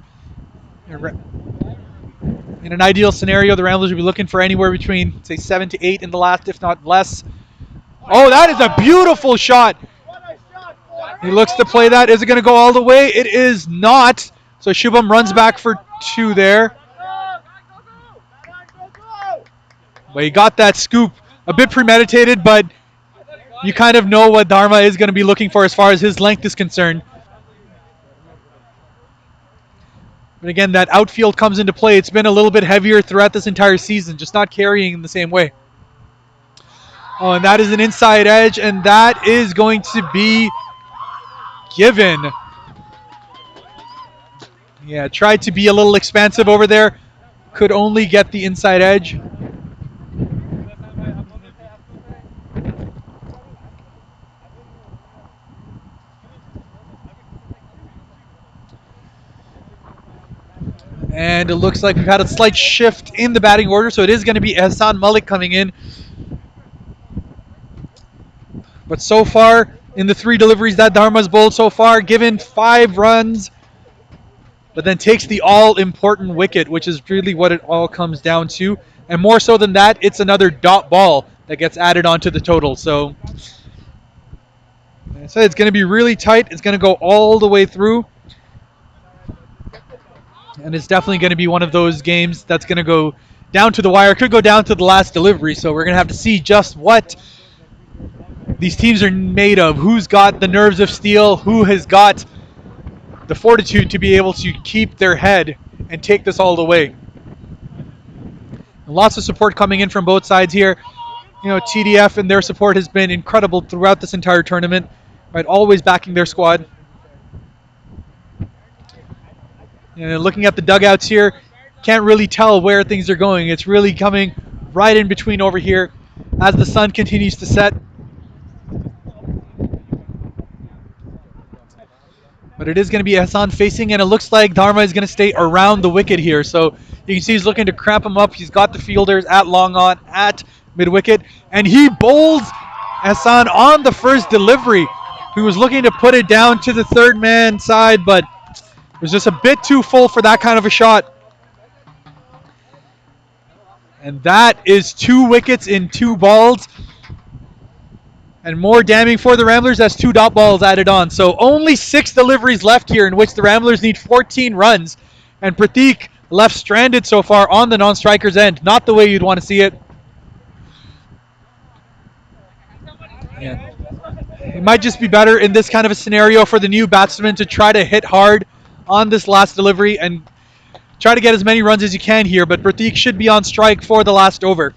In an ideal scenario, the Ramblers would be looking for anywhere between, say, 7 to 8 in the last, if not less. Oh, that is a beautiful shot. He looks to play that. Is it going to go all the way? It is not. So Shubham runs back for 2 there. But he got that scoop. A bit premeditated, but you kind of know what Dharma is going to be looking for as far as his length is concerned. But again, that outfield comes into play. It's been a little bit heavier throughout this entire season, just not carrying in the same way. Oh, and that is an inside edge, and that is going to be given. Yeah, tried to be a little expansive over there. Could only get the inside edge. And it looks like we've had a slight shift in the batting order, so it is going to be Hassan Malik coming in. But so far, in the 3 deliveries that Dharma's bowled so far, given 5 runs, but then takes the all-important wicket, which is really what it all comes down to. And more so than that, it's another dot ball that gets added onto the total. So, like I said, it's going to be really tight. It's going to go all the way through. And it's definitely going to be one of those games that's going to go down to the wire. Could go down to the last delivery. So we're going to have to see just what these teams are made of. Who's got the nerves of steel? Who has got the fortitude to be able to keep their head and take this all the way? And lots of support coming in from both sides here. You know, TDF and their support has been incredible throughout this entire tournament. Right, always backing their squad. And looking at the dugouts here, can't really tell where things are going. It's really coming right in between over here as the sun continues to set. But it is going to be Hassan facing, and it looks like Dharma is going to stay around the wicket here. So you can see he's looking to cramp him up. He's got the fielders at long on, at mid-wicket, and he bowls Hassan on the first delivery. He was looking to put it down to the third man side, but it was just a bit too full for that kind of a shot. And that is 2 wickets in 2 balls. And more damning for the Ramblers, that's 2 dot balls added on. So only 6 deliveries left here in which the Ramblers need 14 runs. And Pratik left stranded so far on the non-striker's end. Not the way you'd want to see it. Yeah. It might just be better in this kind of a scenario for the new batsman to try to hit hard on this last delivery and try to get as many runs as you can here. But Pratik should be on strike for the last over.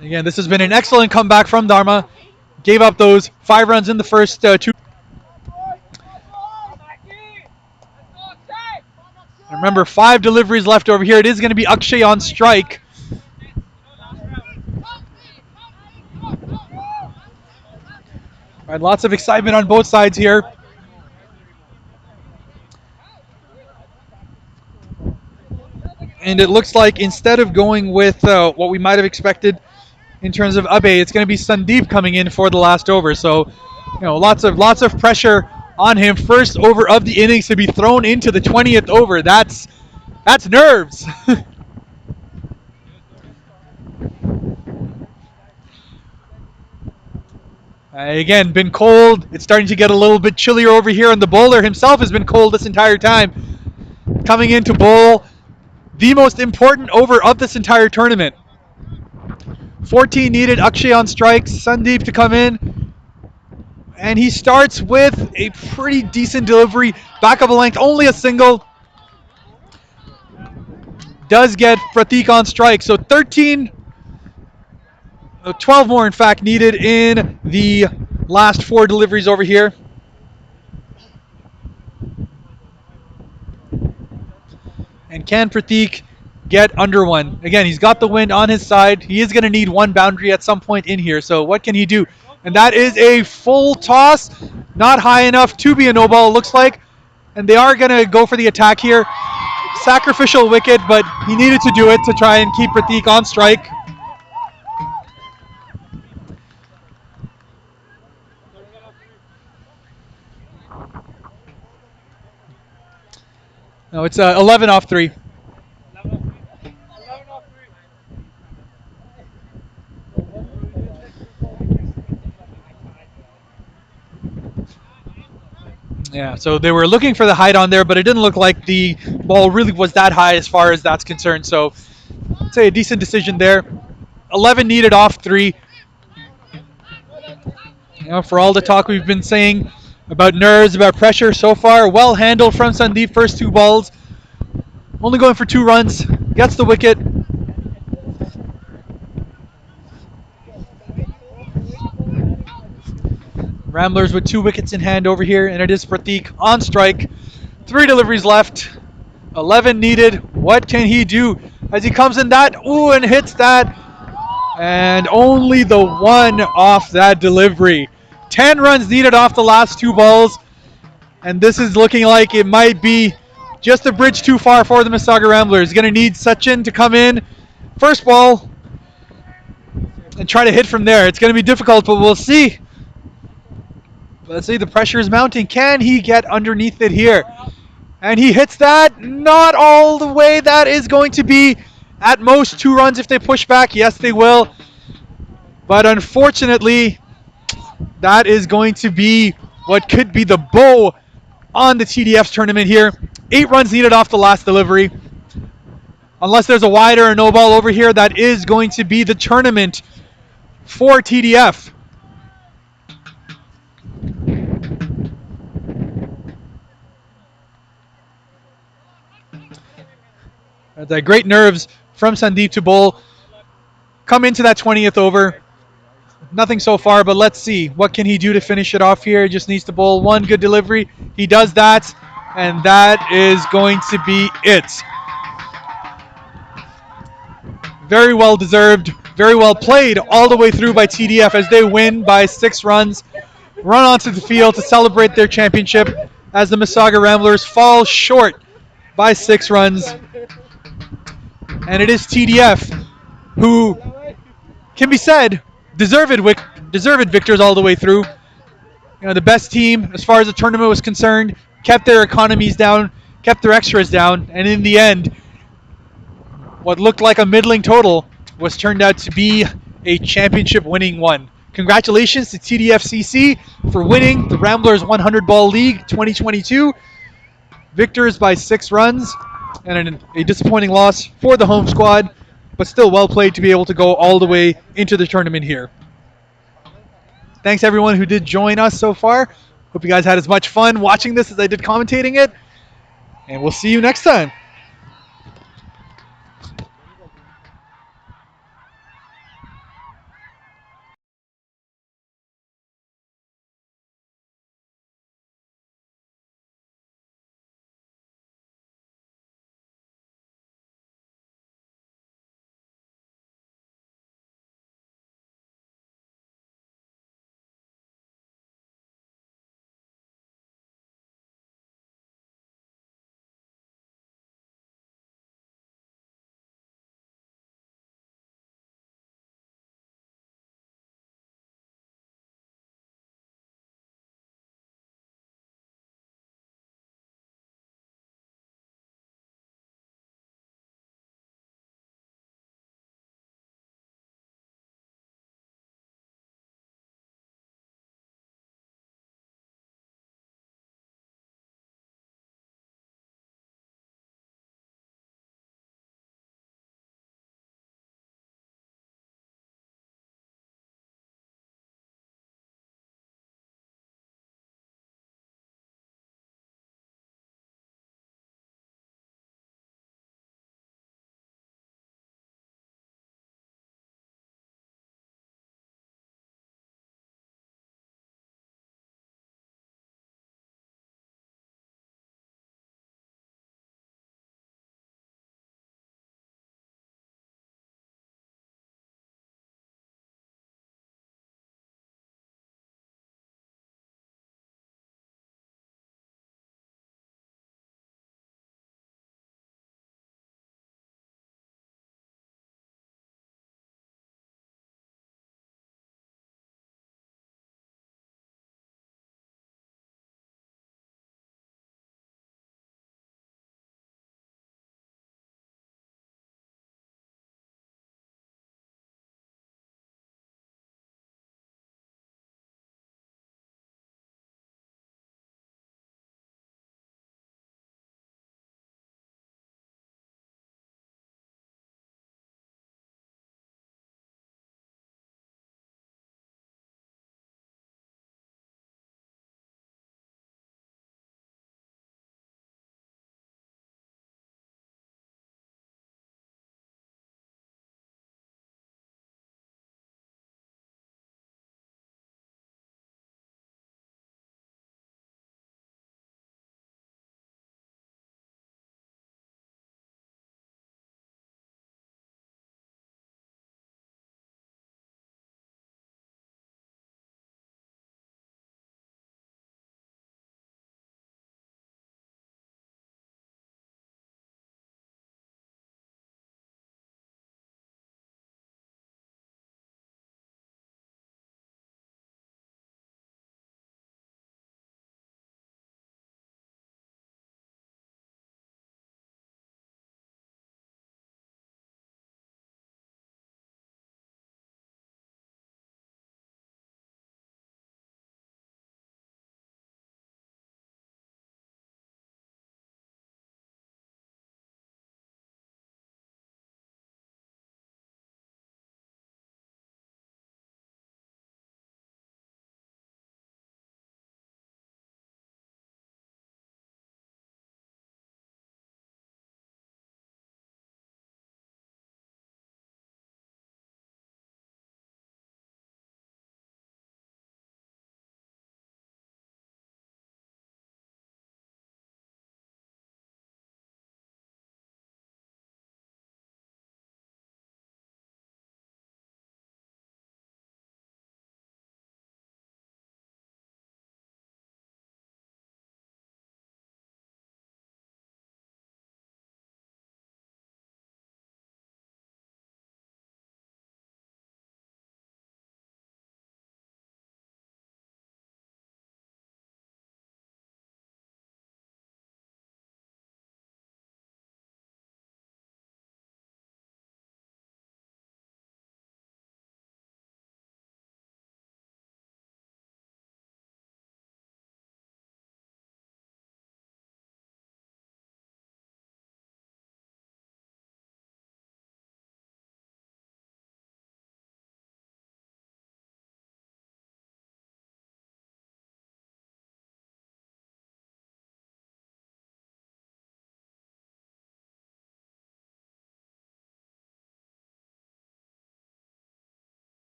Again, this has been an excellent comeback from Dharma. Gave up those 5 runs in the first 2. Remember, 5 deliveries left over here. It is going to be Akshay on strike. All right, lots of excitement on both sides here. And it looks like instead of going with what we might have expected in terms of Abe, it's going to be Sandeep coming in for the last over. So, you know, lots of pressure on him. First over of the innings to be thrown into the 20th over. That's nerves. Again, been cold. It's starting to get a little bit chillier over here, and the bowler himself has been cold this entire time. Coming in to bowl the most important over of this entire tournament. 14 needed, Akshay on strikes, Sandeep to come in. And he starts with a pretty decent delivery. Back of a length, only a single. Does get Pratik on strike. So 12 more in fact needed in the last 4 deliveries over here. And can Pratik get under one? Again, he's got the wind on his side. He is going to need one boundary at some point in here. So what can he do? And that is a full toss. Not high enough to be a no ball, it looks like. And they are going to go for the attack here. Sacrificial wicket, but he needed to do it to try and keep Pratik on strike. No, it's 11 off 3. Yeah, so they were looking for the height on there, but it didn't look like the ball really was that high as far as that's concerned. So, I'd say a decent decision there. 11 needed off 3. You know, for all the talk we've been saying about nerves, about pressure so far, well handled from Sandeep. First 2 balls. Only going for 2 runs. Gets the wicket. Ramblers with 2 wickets in hand over here, and it is Pratik on strike. 3 deliveries left. 11 needed. What can he do as he comes in that? Ooh, and hits that. And only the 1 off that delivery. 10 runs needed off the last 2 balls. And this is looking like it might be just a bridge too far for the Mississauga Ramblers. Going to need Sachin to come in. First ball. And try to hit from there. It's going to be difficult, but we'll see. Let's see, the pressure is mounting. Can he get underneath it here? And he hits that. Not all the way. That is going to be at most 2 runs if they push back. Yes, they will. But unfortunately, that is going to be what could be the bow on the TDF's tournament here. 8 runs needed off the last delivery. Unless there's a wide or a no ball over here, that is going to be the tournament for TDF. That great nerves from Sandeep to bowl. Come into that 20th over. Nothing so far, but let's see. What can he do to finish it off here? He just needs to bowl 1 good delivery. He does that, and that is going to be it. Very well deserved, very well played all the way through by TDF as they win by 6 runs. Run onto the field to celebrate their championship as the Mississauga Ramblers fall short by 6 runs. And it is TDF who can be said deserved victors all the way through. You know, the best team as far as the tournament was concerned, kept their economies down, kept their extras down, and in the end, what looked like a middling total was turned out to be a championship winning one. Congratulations to TDF CC for winning the Ramblers 100 Ball League 2022. Victors by 6 runs. And a disappointing loss for the home squad, but still well played to be able to go all the way into the tournament here. Thanks everyone who did join us so far. Hope you guys had as much fun watching this as I did commentating it. And we'll see you next time.